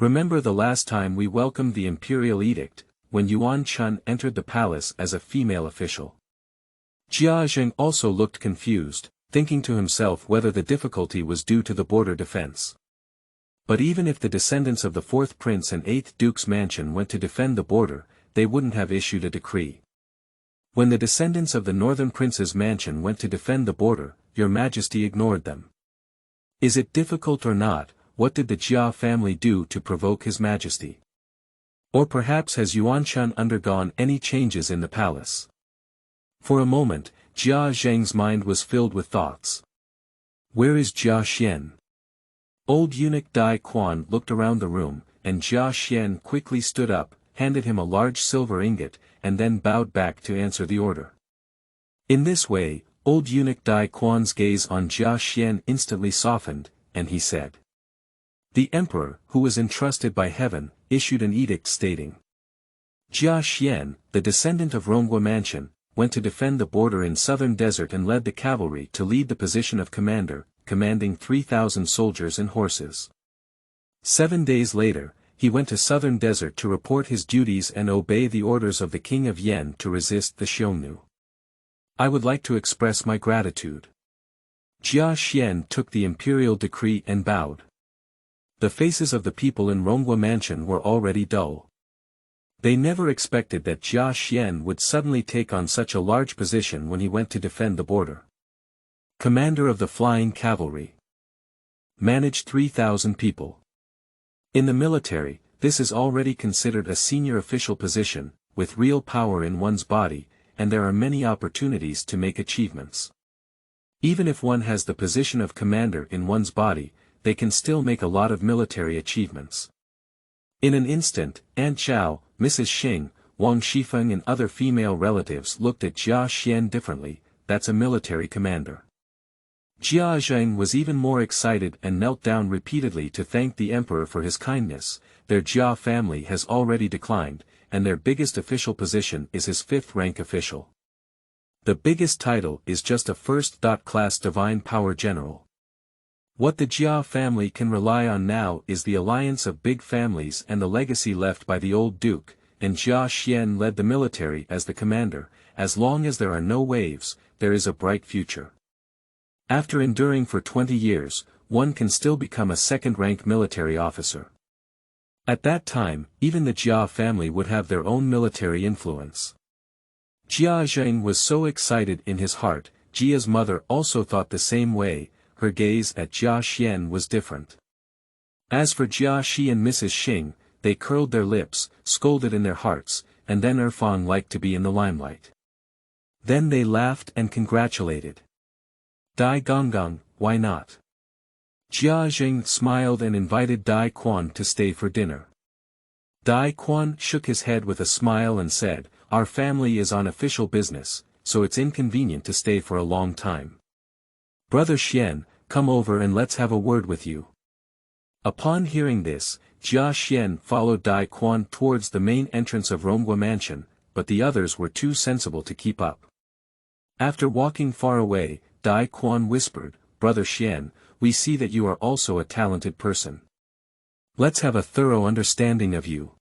Remember the last time we welcomed the imperial edict, when Yuan Chun entered the palace as a female official. Jia Zheng also looked confused, thinking to himself whether the difficulty was due to the border defense. But even if the descendants of the 4th Prince and 8th Duke's mansion went to defend the border, they wouldn't have issued a decree. When the descendants of the Northern Prince's mansion went to defend the border, Your Majesty ignored them. Is it difficult or not? What did the Jia family do to provoke His Majesty? Or perhaps has Yuan Chun undergone any changes in the palace? For a moment, Jia Zheng's mind was filled with thoughts. Where is Jia Xuan? Old eunuch Dai Quan looked around the room, and Jia Xuan quickly stood up, handed him a large silver ingot, and then bowed back to answer the order. In this way, old eunuch Dai Quan's gaze on Jia Xuan instantly softened, and he said. The emperor, who was entrusted by heaven, issued an edict stating. Jia Xuan, the descendant of Rongguo Mansion, went to defend the border in southern desert and led the cavalry to lead the position of commander, commanding 3,000 soldiers and horses. 7 days later, he went to southern desert to report his duties and obey the orders of the king of Yen to resist the Xiongnu. I would like to express my gratitude. Jia Xuan took the imperial decree and bowed. The faces of the people in Rongguo Mansion were already dull. They never expected that Jia Xuan would suddenly take on such a large position when he went to defend the border. Commander of the Flying Cavalry. Managed 3,000 people. In the military, this is already considered a senior official position, with real power in one's body, and there are many opportunities to make achievements. Even if one has the position of commander in one's body, they can still make a lot of military achievements. In an instant, Aunt Chao, Mrs. Xing, Wang Shifeng and other female relatives looked at Jia Xuan differently. That's a military commander. Jia Zheng was even more excited and knelt down repeatedly to thank the emperor for his kindness. Their Jia family has already declined, and their biggest official position is his 5th rank official. The biggest title is just a first-class divine power general. What the Jia family can rely on now is the alliance of big families and the legacy left by the old duke, and Jia Xuan led the military as the commander. As long as there are no waves, there is a bright future. After enduring for 20 years, one can still become a 2nd-rank military officer. At that time, even the Jia family would have their own military influence. Jia Zheng was so excited in his heart. Jia's mother also thought the same way. Her gaze at Jia Xuan was different. As for Jia Xi and Mrs. Xing, they curled their lips, scolded in their hearts, and then Erfang liked to be in the limelight. Then they laughed and congratulated. Dai Gonggang, why not? Jia Zheng smiled and invited Dai Quan to stay for dinner. Dai Quan shook his head with a smile and said, Our family is on official business, so it's inconvenient to stay for a long time. Brother Xian, come over and let's have a word with you. Upon hearing this, Jia Xuan followed Dai Quan towards the main entrance of Rongguo Mansion, but the others were too sensible to keep up. After walking far away, Dai Quan whispered, Brother Xian, we see that you are also a talented person. Let's have a thorough understanding of you.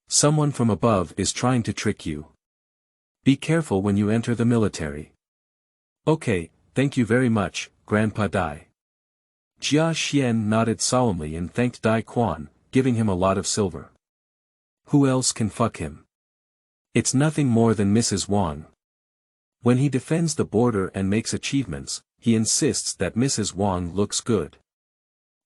Someone from above is trying to trick you. Be careful when you enter the military. Okay, thank you very much, Grandpa Dai. Jia Xuan nodded solemnly and thanked Dai Quan, giving him a lot of silver. Who else can fuck him? It's nothing more than Mrs. Wang. When he defends the border and makes achievements, he insists that Mrs. Wang looks good.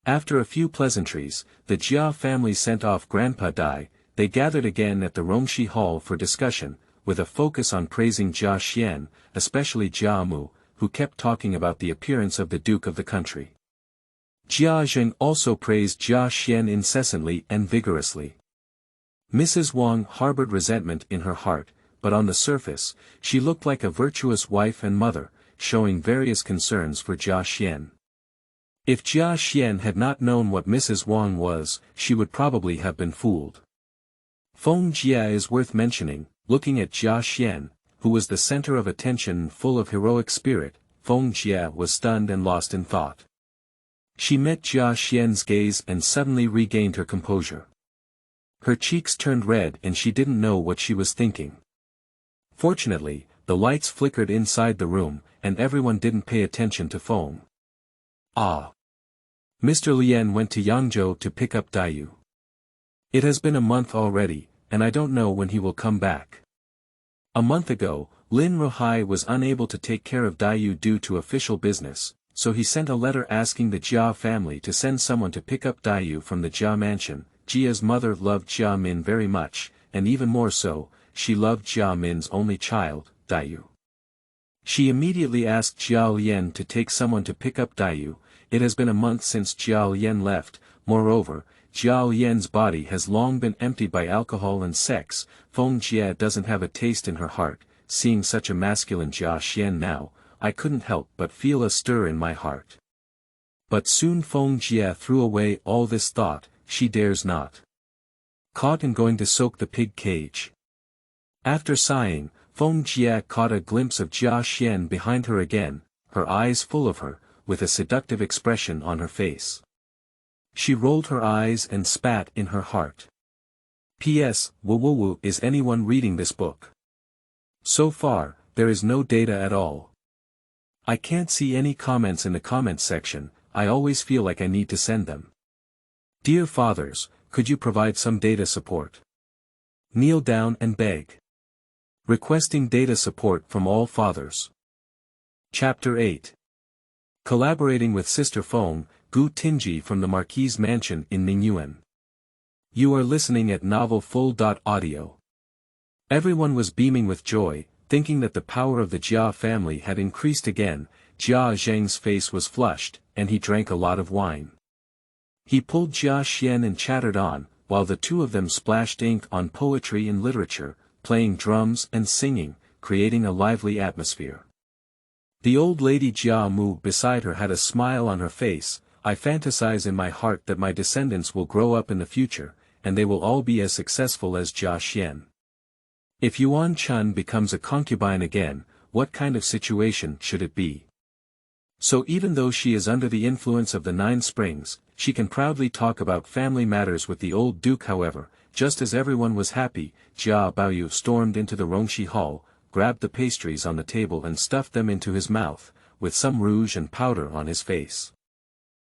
After a few pleasantries, the Jia family sent off Grandpa Dai. They gathered again at the Rongxi Hall for discussion, with a focus on praising Jia Xuan, especially Jia Mu, who kept talking about the appearance of the Duke of the country. Jia Zheng also praised Jia Xuan incessantly and vigorously. Mrs. Wang harbored resentment in her heart, but on the surface, she looked like a virtuous wife and mother, showing various concerns for Jia Xuan. If Jia Xuan had not known what Mrs. Wang was, she would probably have been fooled. Feng Jia is worth mentioning. Looking at Jia Xuan, who was the center of attention full of heroic spirit, Feng Jia was stunned and lost in thought. She met Jia Xuan's gaze and suddenly regained her composure. Her cheeks turned red and she didn't know what she was thinking. Fortunately, the lights flickered inside the room, and everyone didn't pay attention to Feng. Ah! Mr. Lian went to Yangzhou to pick up Daiyu. It has been a month already, and I don't know when he will come back. A month ago, Lin Ruhai was unable to take care of Daiyu due to official business, so he sent a letter asking the Jia family to send someone to pick up Daiyu from the Jia mansion. Jia's mother loved Jia Min very much, and even more so, she loved Jia Min's only child, Daiyu. She immediately asked Jia Lian to take someone to pick up Daiyu. It has been a month since Jia Lian left. Moreover, Jia Lian's body has long been emptied by alcohol and sex. Feng Jia doesn't have a taste in her heart. Seeing such a masculine Jia Xuan now, I couldn't help but feel a stir in my heart. But soon Feng Jia threw away all this thought. She dares not. Caught in going to soak the pig cage. After sighing, Feng Jia caught a glimpse of Jia Xuan behind her again, her eyes full of her, with a seductive expression on her face. She rolled her eyes and spat in her heart. P.S. Woo is anyone reading this book? So far, there is no data at all. I can't see any comments in the comments section. I always feel like I need to send them. Dear fathers, could you provide some data support? Kneel down and beg. Requesting data support from all fathers. Chapter 8. Collaborating with Sister Feng, Gu Tingye from the Marquis' mansion in Ningyuan. You are listening at Novel Full. Audio. Everyone was beaming with joy, thinking that the power of the Jia family had increased again. Jia Zheng's face was flushed, and he drank a lot of wine. He pulled Jia Xuan and chattered on, while the two of them splashed ink on poetry and literature, playing drums and singing, creating a lively atmosphere. The old lady Jia Mu beside her had a smile on her face. I fantasize in my heart that my descendants will grow up in the future, and they will all be as successful as Jia Xuan. If Yuan Chun becomes a concubine again, what kind of situation should it be? So even though she is under the influence of the 9 springs, she can proudly talk about family matters with the old duke. However, just as everyone was happy, Jia Baoyu stormed into the Rongxi Hall, grabbed the pastries on the table and stuffed them into his mouth, with some rouge and powder on his face.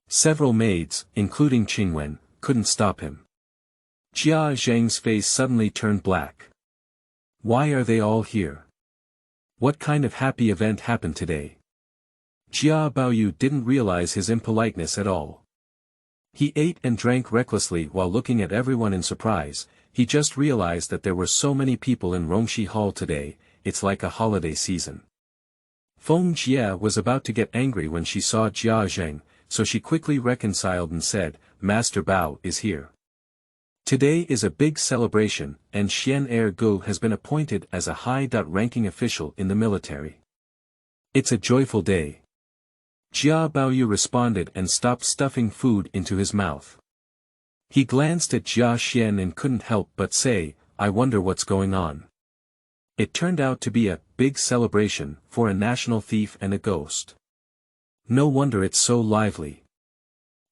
Several maids, including Qingwen, couldn't stop him. Jia Zheng's face suddenly turned black. Why are they all here? What kind of happy event happened today? Jia Baoyu didn't realize his impoliteness at all. He ate and drank recklessly while looking at everyone in surprise. He just realized that there were so many people in Rongxi Hall today. It's like a holiday season. Feng Jia was about to get angry when she saw Jia Zheng, so she quickly reconciled and said, Master Bao is here. Today is a big celebration, and Xian Ergu has been appointed as a high-ranking official in the military. It's a joyful day. Jia Baoyu responded and stopped stuffing food into his mouth. He glanced at Jia Xuan and couldn't help but say, I wonder what's going on. It turned out to be a big celebration for a national thief and a ghost. No wonder it's so lively.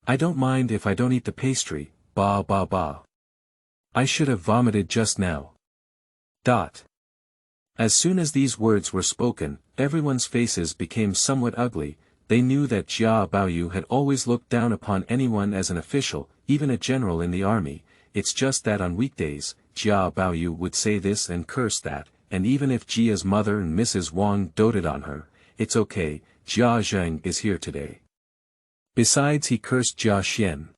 I don't mind if I don't eat the pastry, ba ba ba. I should have vomited just now. As soon as these words were spoken, everyone's faces became somewhat ugly. they knew that Jia Baoyu had always looked down upon anyone as an official, even a general in the army. It's just that on weekdays, Jia Baoyu would say this and curse that, and even if Jia's mother and Mrs. Wang doted on her, it's okay, Jia Zheng is here today. Besides, he cursed Jia Xuan.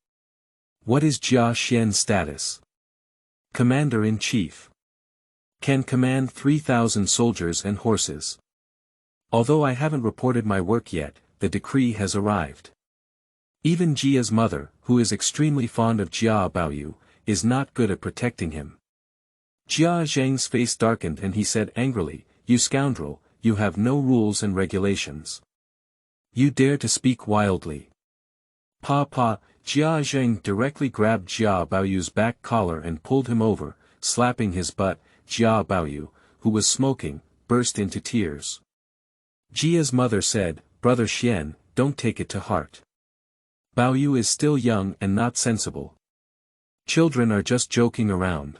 What is Jia Xuan's status? Commander-in-Chief. Can command 3,000 soldiers and horses. Although I haven't reported my work yet, the decree has arrived. Even Jia's mother, who is extremely fond of Jia Baoyu, is not good at protecting him. Jia Zheng's face darkened and he said angrily, "You scoundrel, you have no rules and regulations. You dare to speak wildly." Pa, Jia Zheng directly grabbed Jia Baoyu's back collar and pulled him over, slapping his butt. Jia Baoyu, who was smoking, burst into tears. Jia's mother said, "Brother Xian, don't take it to heart. Baoyu is still young and not sensible. Children are just joking around."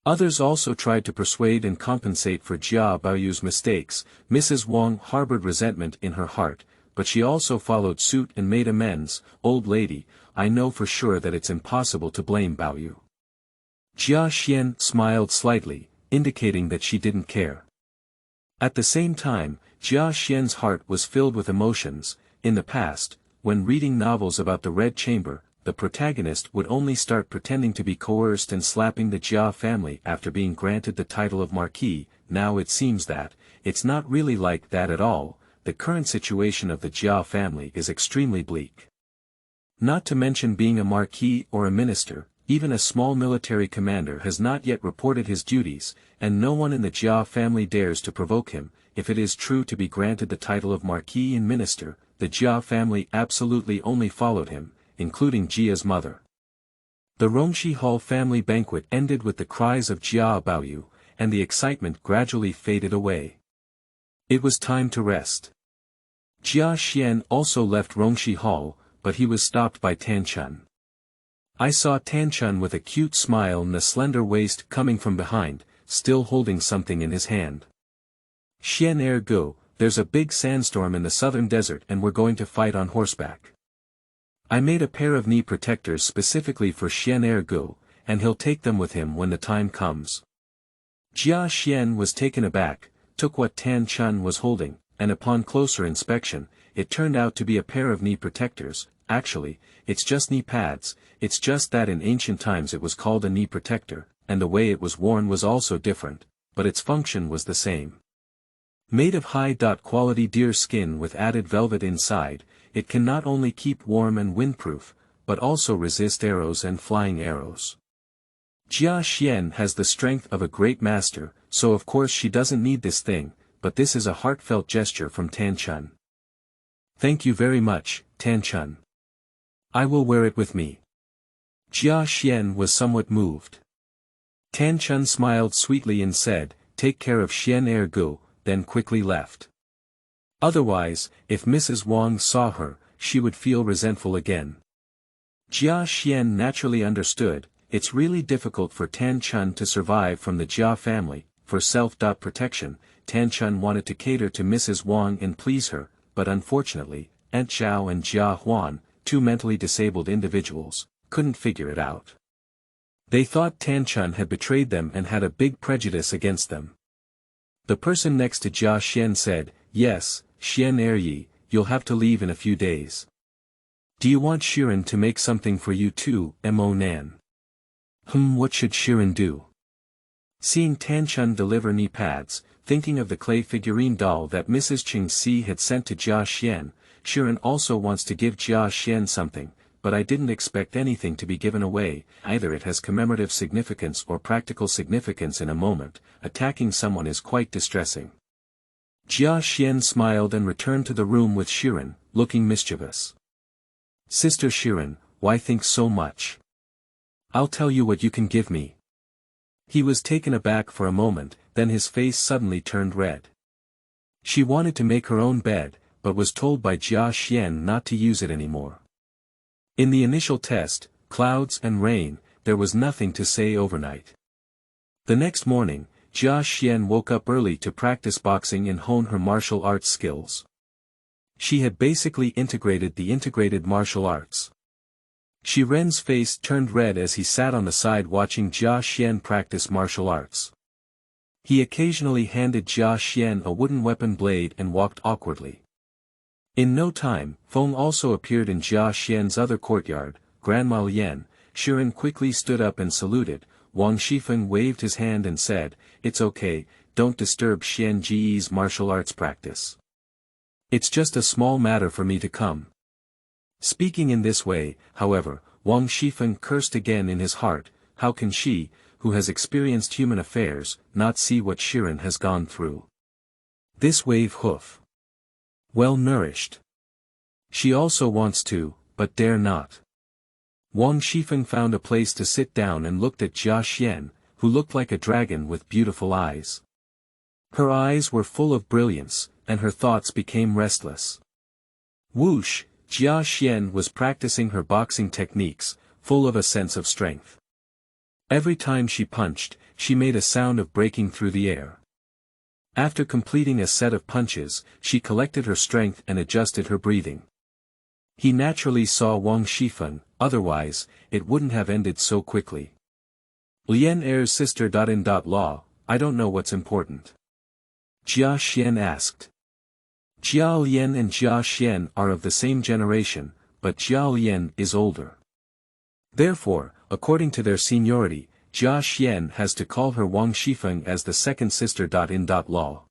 Others also tried to persuade and compensate for Jia Baoyu's mistakes. Mrs. Wang harbored resentment in her heart, but she also followed suit and made amends. "Old lady, I know for sure that it's impossible to blame Baoyu." Jia Xuan smiled slightly, indicating that she didn't care. At the same time, Jia Xuan's heart was filled with emotions. In the past, when reading novels about the Red Chamber, the protagonist would only start pretending to be coerced and slapping the Jia family after being granted the title of Marquis. Now it seems that, it's not really like that at all. The current situation of the Jia family is extremely bleak. Not to mention being a Marquis or a minister, even a small military commander has not yet reported his duties, and no one in the Jia family dares to provoke him. If it is true to be granted the title of Marquis and minister, the Jia family absolutely only followed him, including Jia's mother. The Rongshi Hall family banquet ended with the cries of Jia Baoyu, and the excitement gradually faded away. It was time to rest. Jia Xuan also left Rongshi Hall, but he was stopped by Tanchun. I saw Tanchun with a cute smile and a slender waist coming from behind, still holding something in his hand. "Xian go, there's a big sandstorm in the southern desert and we're going to fight on horseback. I made a pair of knee protectors specifically for Xian go, and he'll take them with him when the time comes." Jia Xuan was taken aback, took what Tanchun was holding, and upon closer inspection, it turned out to be a pair of knee protectors. Actually, it's just knee pads. It's just that in ancient times it was called a knee protector, and the way it was worn was also different, but its function was the same. Made of high-quality deer skin with added velvet inside, it can not only keep warm and windproof, but also resist arrows and flying arrows. Jia Xuan has the strength of a great master, so of course she doesn't need this thing, but this is a heartfelt gesture from Tanchun. "Thank you very much, Tanchun. I will wear it with me." Jia Xuan was somewhat moved. Tanchun smiled sweetly and said, "Take care of Xian go," then quickly left. Otherwise, if Mrs. Wang saw her, she would feel resentful again. Jia Xuan naturally understood, it's really difficult for Tanchun to survive from the Jia family. For self-protection, Tanchun wanted to cater to Mrs. Wang and please her, but unfortunately, Aunt Zhao and Jia Huan, two mentally disabled individuals, couldn't figure it out. They thought Tanchun had betrayed them and had a big prejudice against them. The person next to Jia Xuan said, "Yes, Xian Yi, you'll have to leave in a few days. Do you want Shirin to make something for you too, Mo Nan?" What should Shirin do? Seeing Tanchun deliver knee pads, thinking of the clay figurine doll that Mrs. Ching Si had sent to Jia Xuan, Shirin also wants to give Jia Xuan something, but I didn't expect anything to be given away. Either it has commemorative significance or practical significance. In a moment, attacking someone is quite distressing. Jia Xuan smiled and returned to the room with Shirin, looking mischievous. "Sister Shirin, why think so much? I'll tell you what you can give me." He was taken aback for a moment, then his face suddenly turned red. She wanted to make her own bed, but was told by Jia Xuan not to use it anymore. In the initial test, clouds and rain, there was nothing to say overnight. The next morning, Jia Xuan woke up early to practice boxing and hone her martial arts skills. She had basically integrated the integrated martial arts. Shiren's face turned red as he sat on the side watching Jia Xuan practice martial arts. He occasionally handed Jia Xuan a wooden weapon blade and walked awkwardly. In no time, Feng also appeared in Jia Xuan's other courtyard. Grandma Lian. Shiren quickly stood up and saluted. Wang Shifeng waved his hand and said, "It's okay, don't disturb Xian Ji's martial arts practice. It's just a small matter for me to come." Speaking in this way, however, Wang Shifeng cursed again in his heart. How can she, who has experienced human affairs, not see what Shiren has gone through? This wave hoof. Well nourished. She also wants to, but dare not. Wang Shifeng found a place to sit down and looked at Jia Xuan, who looked like a dragon with beautiful eyes. Her eyes were full of brilliance, and her thoughts became restless. Whoosh, Jia Xuan was practicing her boxing techniques, full of a sense of strength. Every time she punched, she made a sound of breaking through the air. After completing a set of punches, she collected her strength and adjusted her breathing. He naturally saw Wang Shifeng, otherwise, it wouldn't have ended so quickly. Lian Er's sister. Law, I don't know what's important. Jia Xuan asked. Jia Lian and Jia Xuan are of the same generation, but Jia Lian is older. Therefore, according to their seniority, Jia Xuan has to call her Wang Shifeng as the second sister. Law.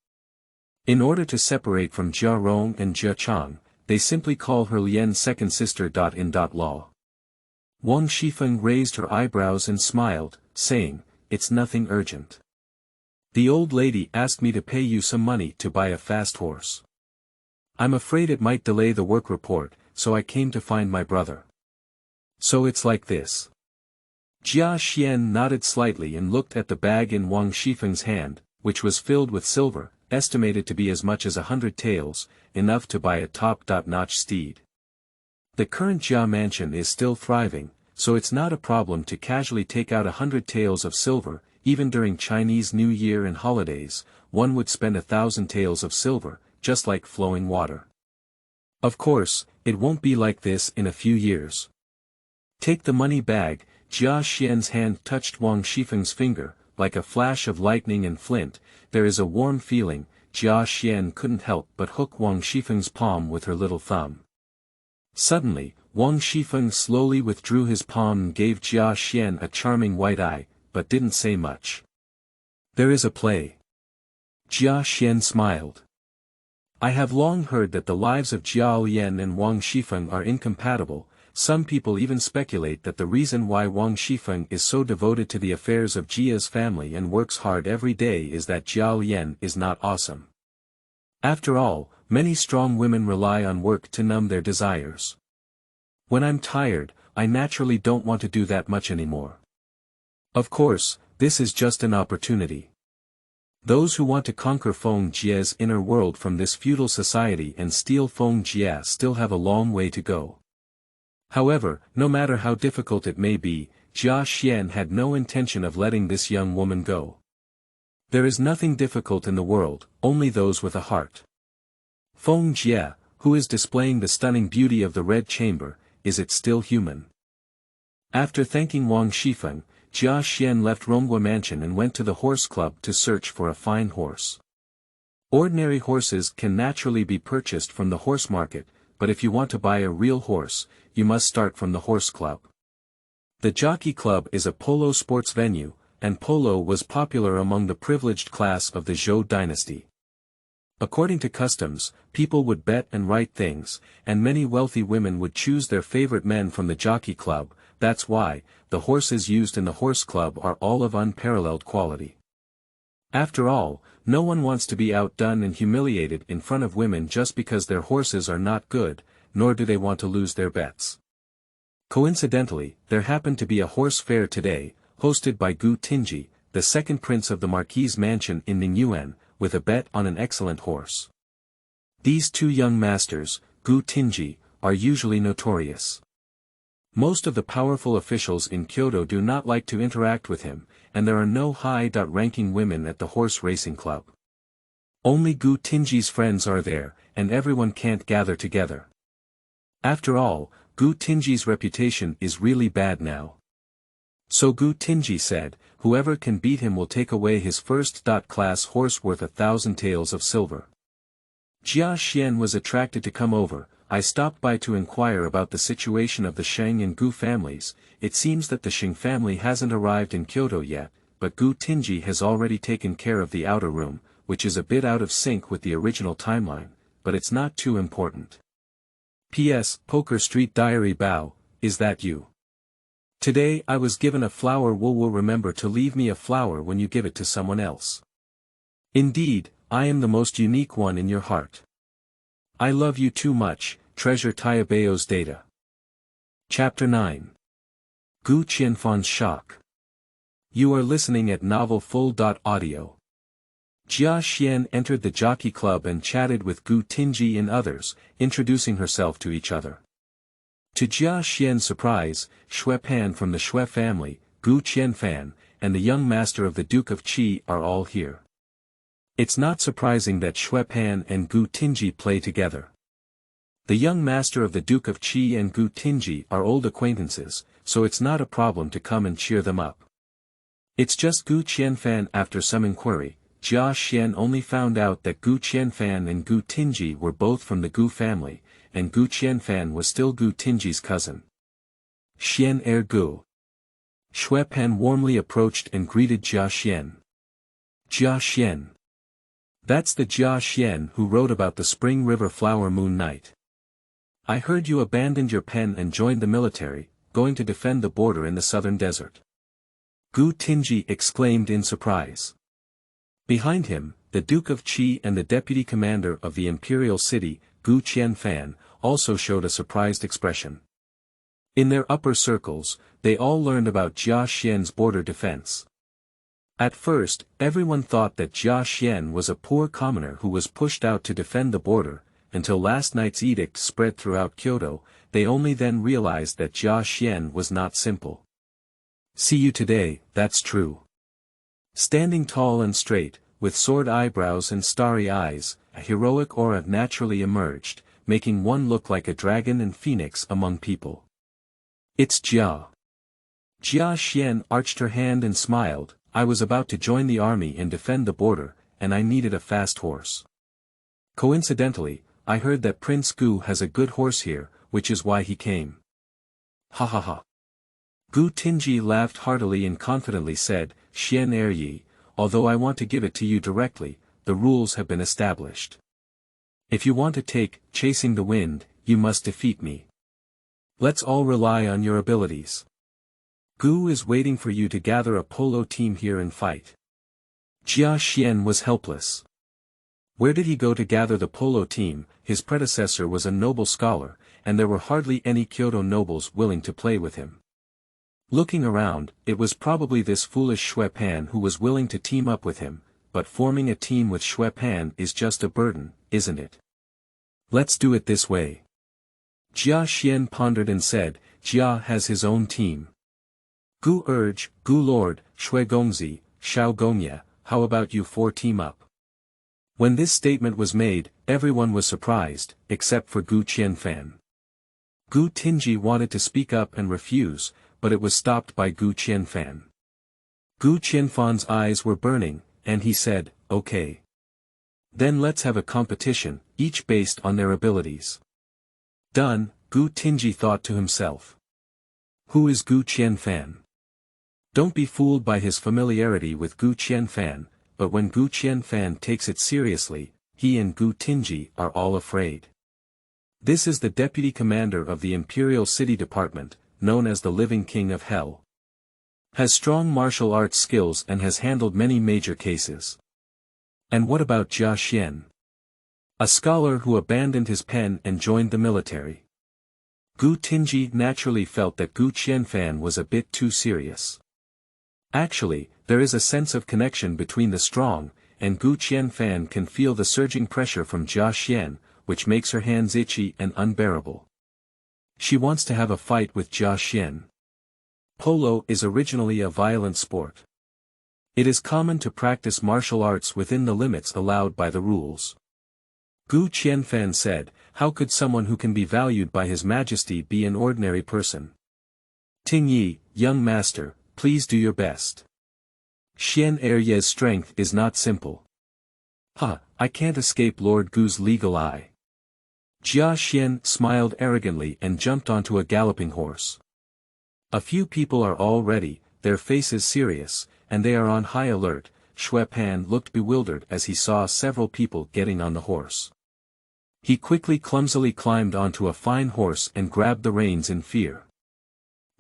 In order to separate from Jia Rong and Jia Chang, they simply call her Lian's second sister. Law. Wang Shifeng raised her eyebrows and smiled, saying, "It's nothing urgent. The old lady asked me to pay you some money to buy a fast horse. I'm afraid it might delay the work report, so I came to find my brother." So it's like this. Jia Xuan nodded slightly and looked at the bag in Wang Shifeng's hand, which was filled with silver, estimated to be as much as 100 taels, enough to buy a top-notch steed. The current Jia mansion is still thriving, so it's not a problem to casually take out 100 taels of silver. Even during Chinese New Year and holidays, one would spend 1,000 taels of silver, just like flowing water. Of course, it won't be like this in a few years. Take the money bag. Jia Xuan's hand touched Wang Shifeng's finger, like a flash of lightning and flint. There is a warm feeling. Jia Xuan couldn't help but hook Wang Shifeng's palm with her little thumb. Suddenly, Wang Shifeng slowly withdrew his palm and gave Jia Xuan a charming white eye, but didn't say much. There is a play. Jia Xuan smiled. I have long heard that the lives of Jia Lian and Wang Shifeng are incompatible. Some people even speculate that the reason why Wang Shifeng is so devoted to the affairs of Jia's family and works hard every day is that Jia Lian is not awesome. After all, many strong women rely on work to numb their desires. When I'm tired, I naturally don't want to do that much anymore. Of course, this is just an opportunity. Those who want to conquer Feng Jia's inner world from this feudal society and steal Feng Jia still have a long way to go. However, no matter how difficult it may be, Jia Xuan had no intention of letting this young woman go. There is nothing difficult in the world, only those with a heart. Feng Jia, who is displaying the stunning beauty of the Red Chamber, is it still human? After thanking Wang Shifeng, Jia Xuan left Rongguo Mansion and went to the horse club to search for a fine horse. Ordinary horses can naturally be purchased from the horse market, but if you want to buy a real horse, you must start from the horse club. The jockey club is a polo sports venue, and polo was popular among the privileged class of the Zhou dynasty. According to customs, people would bet and write things, and many wealthy women would choose their favorite men from the jockey club. That's why, the horses used in the horse club are all of unparalleled quality. After all, no one wants to be outdone and humiliated in front of women just because their horses are not good, nor do they want to lose their bets. Coincidentally, there happened to be a horse fair today, hosted by Tingye, the second prince of the Marquis mansion in Ningyuan, with a bet on an excellent horse. These two young masters, Tingye, are usually notorious. Most of the powerful officials in Kyoto do not like to interact with him, and there are no high-ranking women at the horse racing club. Only Gu Tingye's friends are there, and everyone can't gather together. After all, Gu Tingye's reputation is really bad now. So Gu Tingye said, whoever can beat him will take away his first-class horse worth 1,000 taels of silver. Jia Xuan was attracted to come over. I stopped by to inquire about the situation of the Sheng and Gu families. It seems that the Sheng family hasn't arrived in Kyoto yet, but Gu Tingye has already taken care of the outer room, which is a bit out of sync with the original timeline, but it's not too important. P.S. Poker Street Diary Bao, is that you? Today I was given a flower. Will remember to leave me a flower when you give it to someone else. Indeed, I am the most unique one in your heart. I love you too much, treasure Taibao's data. Chapter 9. Gu Qianfan's Shock. You are listening at Novel Full.audio. Jia Xuan entered the jockey club and chatted with Gu Tingye and others, introducing herself to each other. To Jia Xuan's surprise, Xue Pan from the Xue family, Gu Qianfan, and the young master of the Duke of Qi are all here. It's not surprising that Xue Pan and Gu Tingye play together. The young master of the Duke of Qi and Gu Tingye are old acquaintances, so it's not a problem to come and cheer them up. It's just Gu Qianfan. After some inquiry, Jia Xuan only found out that Gu Qianfan and Gu Tingye were both from the Gu family, and Gu Qianfan was still Gu Tingye's cousin. Xian Gu. Xue Pan warmly approached and greeted Jia Xuan. Jia Xuan. That's the Jia Xuan who wrote about the Spring River Flower Moon Night. I heard you abandoned your pen and joined the military, going to defend the border in the southern desert. Gu Tingye exclaimed in surprise. Behind him, the Duke of Qi and the deputy commander of the imperial city, Gu Qianfan, also showed a surprised expression. In their upper circles, they all learned about Jia Xuan's border defense. At first, everyone thought that Jia Xuan was a poor commoner who was pushed out to defend the border, until last night's edict spread throughout Kyoto. They only then realized that Jia Xuan was not simple. See you today, that's true. Standing tall and straight, with sword eyebrows and starry eyes, a heroic aura naturally emerged, making one look like a dragon and phoenix among people. It's Jia. Jia Xuan arched her hand and smiled. I was about to join the army and defend the border, and I needed a fast horse. Coincidentally, I heard that Prince Gu has a good horse here, which is why he came. Ha ha ha. Gu Tingye laughed heartily and confidently said, Xian Yi, although I want to give it to you directly, the rules have been established. If you want to take Chasing the Wind, you must defeat me. Let's all rely on your abilities. Gu is waiting for you to gather a polo team here and fight. Jia Xuan was helpless. Where did he go to gather the polo team? His predecessor was a noble scholar, and there were hardly any Kyoto nobles willing to play with him. Looking around, it was probably this foolish Xue Pan who was willing to team up with him, but forming a team with Xue Pan is just a burden, isn't it? Let's do it this way. Jia Xuan pondered and said, Jia has his own team. Gu urge, Gu Lord, Xue Gongzi, Shao Gongye, how about you four team up? When this statement was made, everyone was surprised, except for Gu Qianfan. Gu Tingye wanted to speak up and refuse, but it was stopped by Gu Qianfan. Gu Qianfan's eyes were burning, and he said, okay. Then let's have a competition, each based on their abilities. Done, Gu Tingye thought to himself. Who is Gu Qianfan? Don't be fooled by his familiarity with Gu Qianfan, but when Gu Qianfan takes it seriously, he and Gu Tingye are all afraid. This is the deputy commander of the Imperial City Department, known as the Living King of Hell. Has strong martial arts skills and has handled many major cases. And what about Jia Xuan? A scholar who abandoned his pen and joined the military. Gu Tingye naturally felt that Gu Qianfan was a bit too serious. Actually, there is a sense of connection between the strong, and Gu Qianfan can feel the surging pressure from Jia Xuan, which makes her hands itchy and unbearable. She wants to have a fight with Jia Xuan. Polo is originally a violent sport. It is common to practice martial arts within the limits allowed by the rules. Gu Qianfan said, how could someone who can be valued by His Majesty be an ordinary person? Tingye, young master, please do your best. Xian Erye's strength is not simple. I can't escape Lord Gu's legal eye. Jia Xuan smiled arrogantly and jumped onto a galloping horse. A few people are all ready, their faces serious, and they are on high alert. Shui Pan looked bewildered as he saw several people getting on the horse. He quickly clumsily climbed onto a fine horse and grabbed the reins in fear.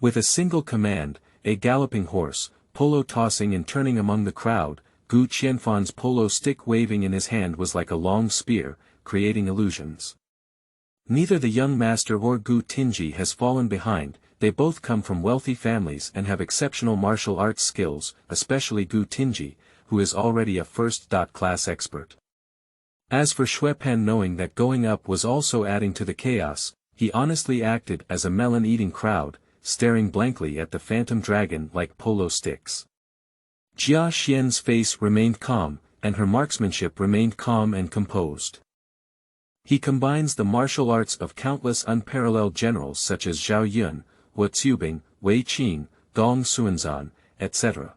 With a single command, a galloping horse, polo tossing and turning among the crowd, Gu Qianfan's polo stick waving in his hand was like a long spear, creating illusions. Neither the young master or Gu Tingye has fallen behind. They both come from wealthy families and have exceptional martial arts skills, especially Gu Tingye, who is already a first-class expert. As for Shui Pan, knowing that going up was also adding to the chaos, he honestly acted as a melon-eating crowd, staring blankly at the phantom dragon like polo sticks. Jia Xuan's face remained calm, and her marksmanship remained calm and composed. He combines the martial arts of countless unparalleled generals such as Zhao Yun, Wu Zhou, Wei Qing, Gong Xuanzan, etc.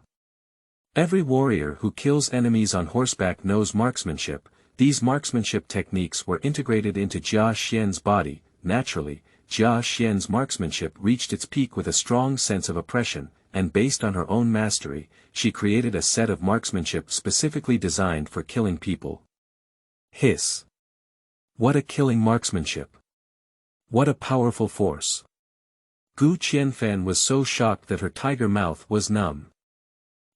Every warrior who kills enemies on horseback knows marksmanship. These marksmanship techniques were integrated into Jia Xuan's body. Naturally, Jia Xuan's marksmanship reached its peak with a strong sense of oppression, and based on her own mastery, she created a set of marksmanship specifically designed for killing people. Hiss! What a killing marksmanship! What a powerful force! Gu Qianfan was so shocked that her tiger mouth was numb.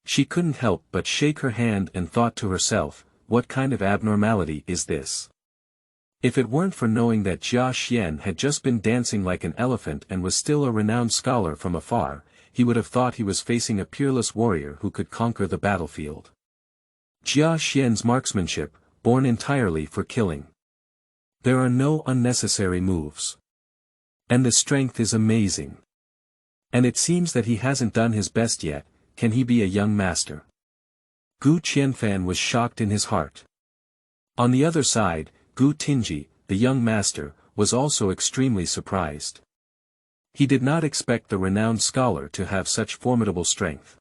She couldn't help but shake her hand and thought to herself, what kind of abnormality is this? If it weren't for knowing that Jia Xuan had just been dancing like an elephant and was still a renowned scholar from afar, he would have thought he was facing a peerless warrior who could conquer the battlefield. Jia Xuan's marksmanship, born entirely for killing. There are no unnecessary moves. And the strength is amazing. And it seems that he hasn't done his best yet. Can he be a young master? Gu Qianfan was shocked in his heart. On the other side, Gu Tingye, the young master, was also extremely surprised. He did not expect the renowned scholar to have such formidable strength.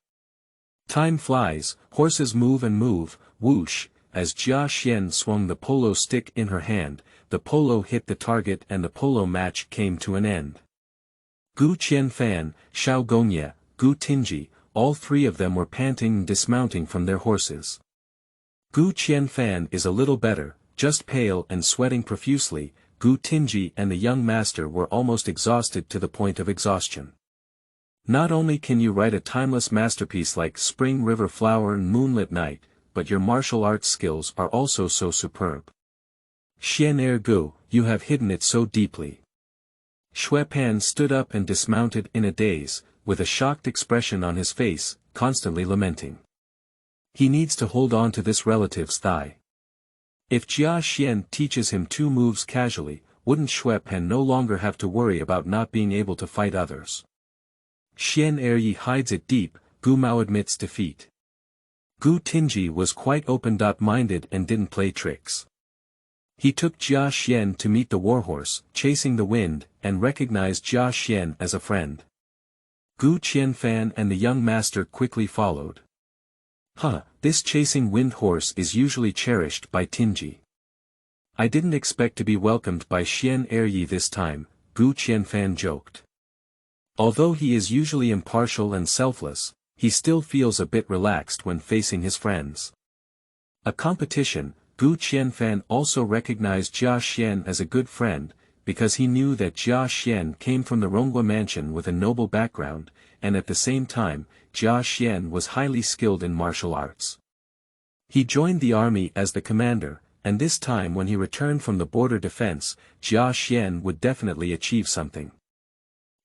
Time flies, horses move and move, whoosh, as Jia Xuan swung the polo stick in her hand, the polo hit the target and the polo match came to an end. Gu Qianfan, Shao Gongye, Gu Tingye, all three of them were panting and dismounting from their horses. Gu Qianfan is a little better, just pale and sweating profusely. Gu Tingye and the young master were almost exhausted to the point of exhaustion. Not only can you write a timeless masterpiece like Spring River Flower and Moonlit Night, but your martial arts skills are also so superb. Xian Gu, you have hidden it so deeply. Shui Pan stood up and dismounted in a daze, with a shocked expression on his face, constantly lamenting. He needs to hold on to this relative's thigh. If Jia Xuan teaches him 2 moves casually, wouldn't Shui Pan no longer have to worry about not being able to fight others? Xian Erye hides it deep. Gu Mao admits defeat. Gu Tingye was quite open-minded and didn't play tricks. He took Jia Xuan to meet the warhorse, chasing the wind, and recognized Jia Xuan as a friend. Gu Qianfan and the young master quickly followed. This chasing wind horse is usually cherished by Tingye. I didn't expect to be welcomed by Xian Erye this time, Gu Qianfan joked. Although he is usually impartial and selfless, he still feels a bit relaxed when facing his friends. A competition, Gu Qianfan also recognized Jia Xuan as a good friend, because he knew that Jia Xuan came from the Rongguo mansion with a noble background, and at the same time, Jia Xuan was highly skilled in martial arts. He joined the army as the commander, and this time when he returned from the border defense, Jia Xuan would definitely achieve something.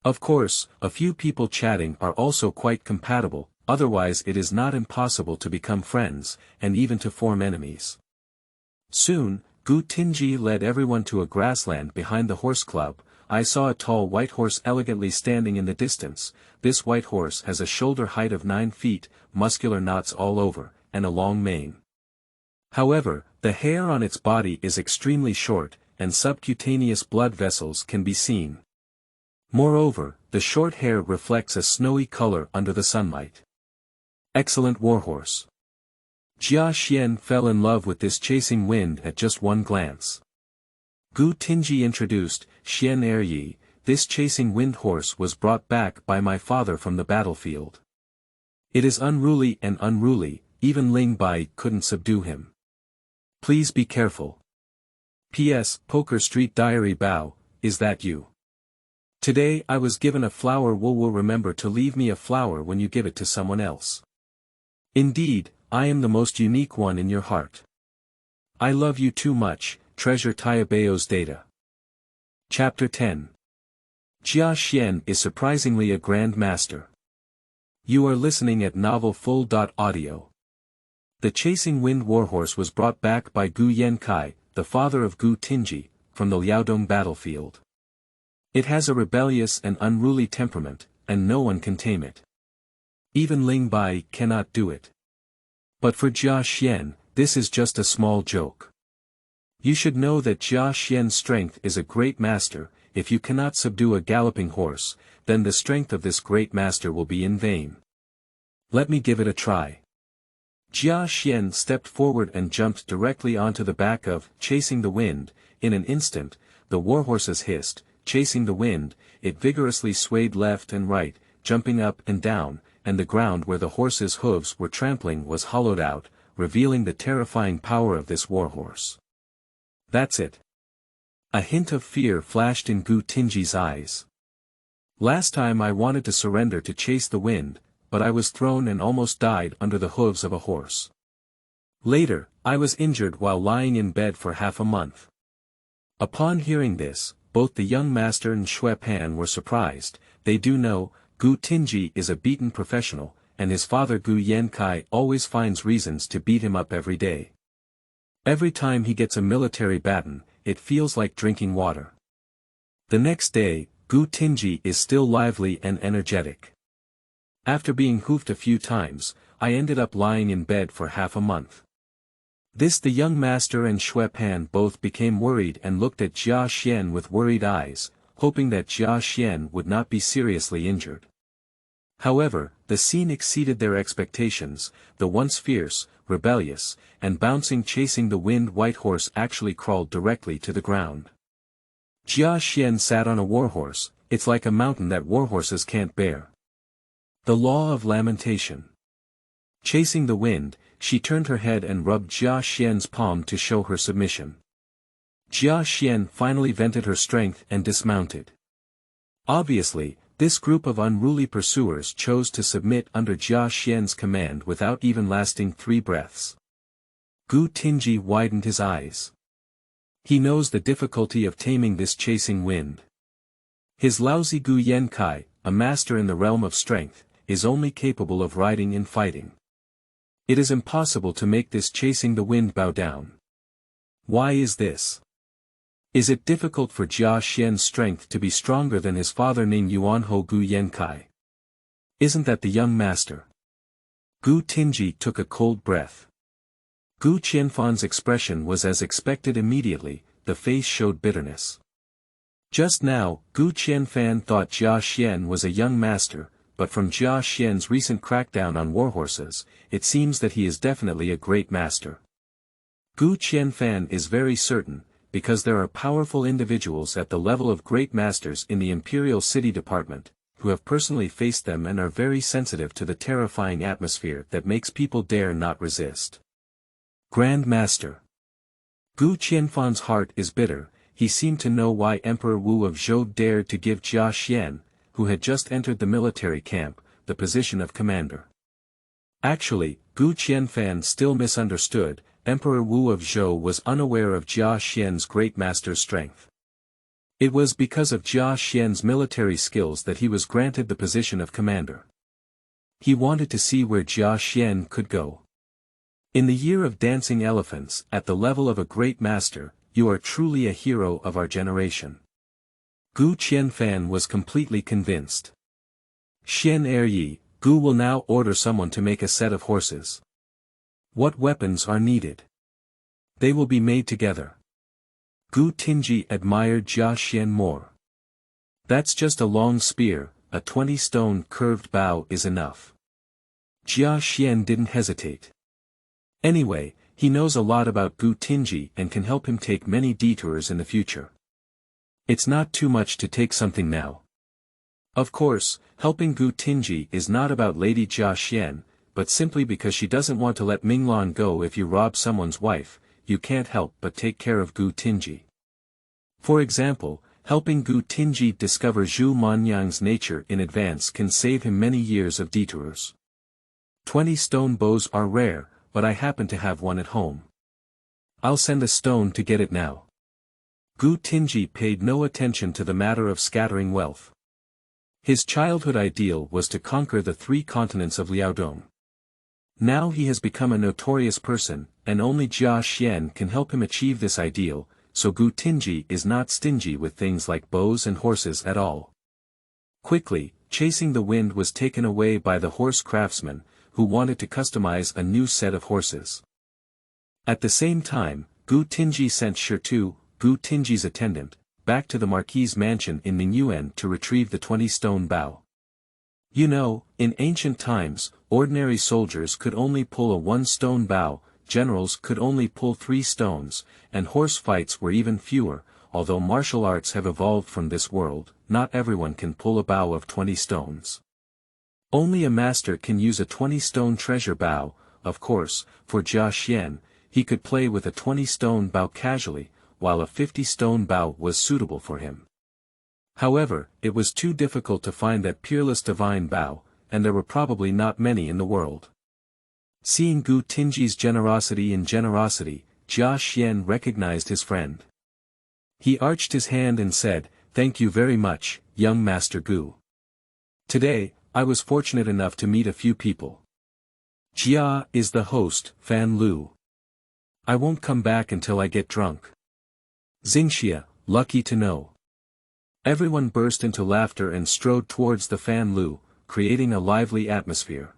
Of course, a few people chatting are also quite compatible, otherwise it is not impossible to become friends, and even to form enemies. Soon, Gu Tingye led everyone to a grassland behind the horse club, I saw a tall white horse elegantly standing in the distance. This white horse has a shoulder height of 9 feet, muscular knots all over, and a long mane. However, the hair on its body is extremely short, and subcutaneous blood vessels can be seen. Moreover, the short hair reflects a snowy color under the sunlight. Excellent warhorse. Jia Xuan fell in love with this chasing wind at just one glance. Tingye introduced, Xian Eryi, this chasing wind horse was brought back by my father from the battlefield. It is unruly and unruly, even Ling Bai couldn't subdue him. Please be careful. P.S. Poker Street Diary Bao, is that you? Today I was given a flower. Will remember to leave me a flower when you give it to someone else. Indeed, I am the most unique one in your heart. I love you too much, treasure Taiabeo's data. Chapter 10. Jia Xuan is surprisingly a grand master. You are listening at Novel Full.audio. The chasing wind warhorse was brought back by Gu Yankai, the father of Tingye, from the Liaodong battlefield. It has a rebellious and unruly temperament, and no one can tame it. Even Ling Bai cannot do it. But for Jia Xuan, this is just a small joke. You should know that Jia Xuan's strength is a great master. If you cannot subdue a galloping horse, then the strength of this great master will be in vain. Let me give it a try. Jia Xuan stepped forward and jumped directly onto the back of Chasing the Wind. In an instant, the warhorses hissed, chasing the wind. It vigorously swayed left and right, jumping up and down, and the ground where the horse's hooves were trampling was hollowed out, revealing the terrifying power of this warhorse. That's it. A hint of fear flashed in Tingye's eyes. Last time I wanted to surrender to chase the wind, but I was thrown and almost died under the hooves of a horse. Later, I was injured while lying in bed for half a month. Upon hearing this, both the young master and Shui Pan were surprised. They do know, Tingye is a beaten professional, and his father Gu Yankai always finds reasons to beat him up every day. Every time he gets a military baton, it feels like drinking water. The next day, Tingye is still lively and energetic. After being hoofed a few times, I ended up lying in bed for half a month. The young master and Shui Pan both became worried and looked at Jia Xuan with worried eyes, hoping that Jia Xuan would not be seriously injured. However, the scene exceeded their expectations. The once fierce, rebellious, and bouncing chasing the wind white horse actually crawled directly to the ground. Jia Xuan sat on a warhorse. It's like a mountain that warhorses can't bear. The law of lamentation. Chasing the wind, she turned her head and rubbed Jia Xuan's palm to show her submission. Jia Xuan finally vented her strength and dismounted. Obviously, this group of unruly pursuers chose to submit under Jia Xuan's command without even lasting 3 breaths. Tingye widened his eyes. He knows the difficulty of taming this chasing wind. His lousy Gu Yankai, a master in the realm of strength, is only capable of riding and fighting. It is impossible to make this chasing the wind bow down. Why is this? Is it difficult for Jia Xuan's strength to be stronger than his father Ningyuan Ho Gu Yankai? Isn't that the young master? Tingye took a cold breath. Qianfan's expression was as expected. Immediately, the face showed bitterness. Just now, Qianfan thought Jia Xuan was a young master, but from Jia Xuan's recent crackdown on warhorses, it seems that he is definitely a great master. Qianfan is very certain, because there are powerful individuals at the level of great masters in the Imperial City Department, who have personally faced them and are very sensitive to the terrifying atmosphere that makes people dare not resist. Grand Master. Qianfan's heart is bitter. He seemed to know why Emperor Wu of Zhou dared to give Jia Xuan, who had just entered the military camp, the position of commander. Actually, Qianfan still misunderstood. Emperor Wu of Zhou was unaware of Jia Xuan's great master's strength. It was because of Jia Xuan's military skills that he was granted the position of commander. He wanted to see where Jia Xuan could go. In the year of dancing elephants, at the level of a great master, you are truly a hero of our generation. Gu Qianfan was completely convinced. Xian Yi, Gu will now order someone to make a set of horses. What weapons are needed? They will be made together. Gu Tingye admired Jia Xuan more. That's just a long spear, a 20-stone curved bow is enough. Jia Xuan didn't hesitate. Anyway, he knows a lot about Gu Tingye and can help him take many detours in the future. It's not too much to take something now. Of course, helping Gu Tingye is not about Lady Jia Xuan, but simply because she doesn't want to let Minglan go. If you rob someone's wife, you can't help but take care of Gu Tingye. For example, helping Gu Tingye discover Zhu Manyang's nature in advance can save him many years of detours. 20 stone bows are rare, but I happen to have one at home. I'll send a stone to get it now. Gu Tingye paid no attention to the matter of scattering wealth. His childhood ideal was to conquer the 3 continents of Liaodong. Now he has become a notorious person, and only Jia Xuan can help him achieve this ideal, so Gu Tingye is not stingy with things like bows and horses at all. Quickly, chasing the wind was taken away by the horse craftsman, who wanted to customize a new set of horses. At the same time, Gu Tingye sent Shirtu, Gu Tingye's attendant, back to the Marquis' mansion in Ningyuan to retrieve the 20-stone bow. You know, in ancient times, ordinary soldiers could only pull a 1-stone bow, generals could only pull 3 stones, and horse fights were even fewer. Although martial arts have evolved from this world, not everyone can pull a bow of 20 stones. Only a master can use a 20-stone treasure bow. Of course, for Jia Xuan, he could play with a 20-stone bow casually, while a 50-stone bow was suitable for him. However, it was too difficult to find that peerless divine bow, and there were probably not many in the world. Seeing Gu Tingye's generosity in generosity, Jia Xuan recognized his friend. He arched his hand and said, "Thank you very much, young Master Gu. Today, I was fortunate enough to meet a few people. Jia is the host, Fan Lu. I won't come back until I get drunk." Xingxia, lucky to know. Everyone burst into laughter and strode towards the Fan Lu, creating a lively atmosphere.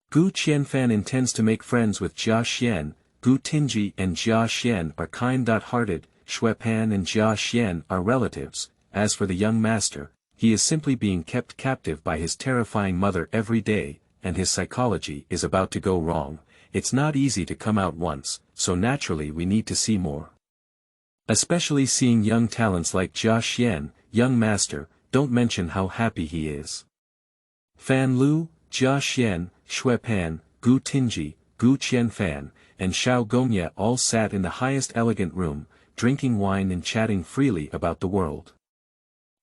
Gu Qianfan intends to make friends with Jia Xuan. Gu Tingye and Jia Xuan are kind-hearted, Xuepan and Jia Xuan are relatives. As for the young master, he is simply being kept captive by his terrifying mother every day, and his psychology is about to go wrong. It's not easy to come out once, so naturally we need to see more. Especially seeing young talents like Jia Xuan. Young master, don't mention how happy he is. Fan Lu, Jia Xuan, Xuepan, Gu Tingye, Gu Qianfan, and Shao Gongye all sat in the highest elegant room, drinking wine and chatting freely about the world.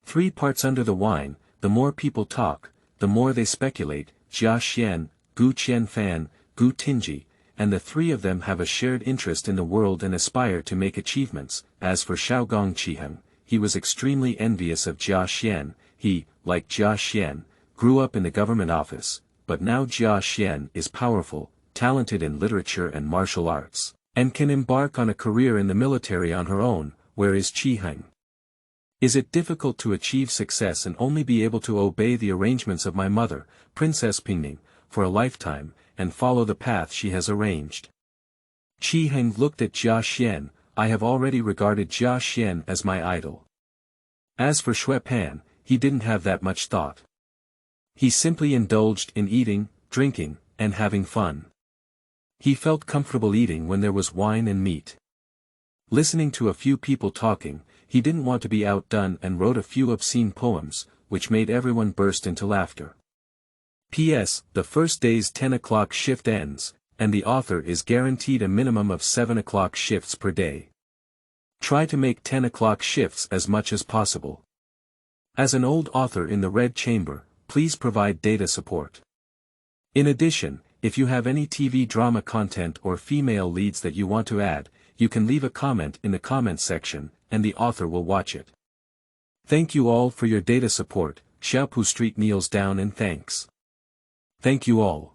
3 parts under the wine, the more people talk, the more they speculate. Jia Xuan, Gu Qianfan, Gu Tingye, and the 3 of them have a shared interest in the world and aspire to make achievements. As for Shao Gongye, he was extremely envious of Jia Xuan. He, like Jia Xuan, grew up in the government office, but now Jia Xuan is powerful, talented in literature and martial arts, and can embark on a career in the military on her own. Where is Zheng? Is it difficult to achieve success and only be able to obey the arrangements of my mother, Princess Pingning, for a lifetime, and follow the path she has arranged? Zheng looked at Jia Xuan. I have already regarded Jia Xuan as my idol. As for Xuepan, he didn't have that much thought. He simply indulged in eating, drinking, and having fun. He felt comfortable eating when there was wine and meat. Listening to a few people talking, he didn't want to be outdone and wrote a few obscene poems, which made everyone burst into laughter. P.S. The first day's 10 o'clock shift ends, and the author is guaranteed a minimum of 7 o'clock shifts per day. Try to make 10 o'clock shifts as much as possible. As an old author in the Red Chamber, please provide data support. In addition, if you have any TV drama content or female leads that you want to add, you can leave a comment in the comments section, and the author will watch it. Thank you all for your data support. Xiaopu Street kneels down and thanks. Thank you all.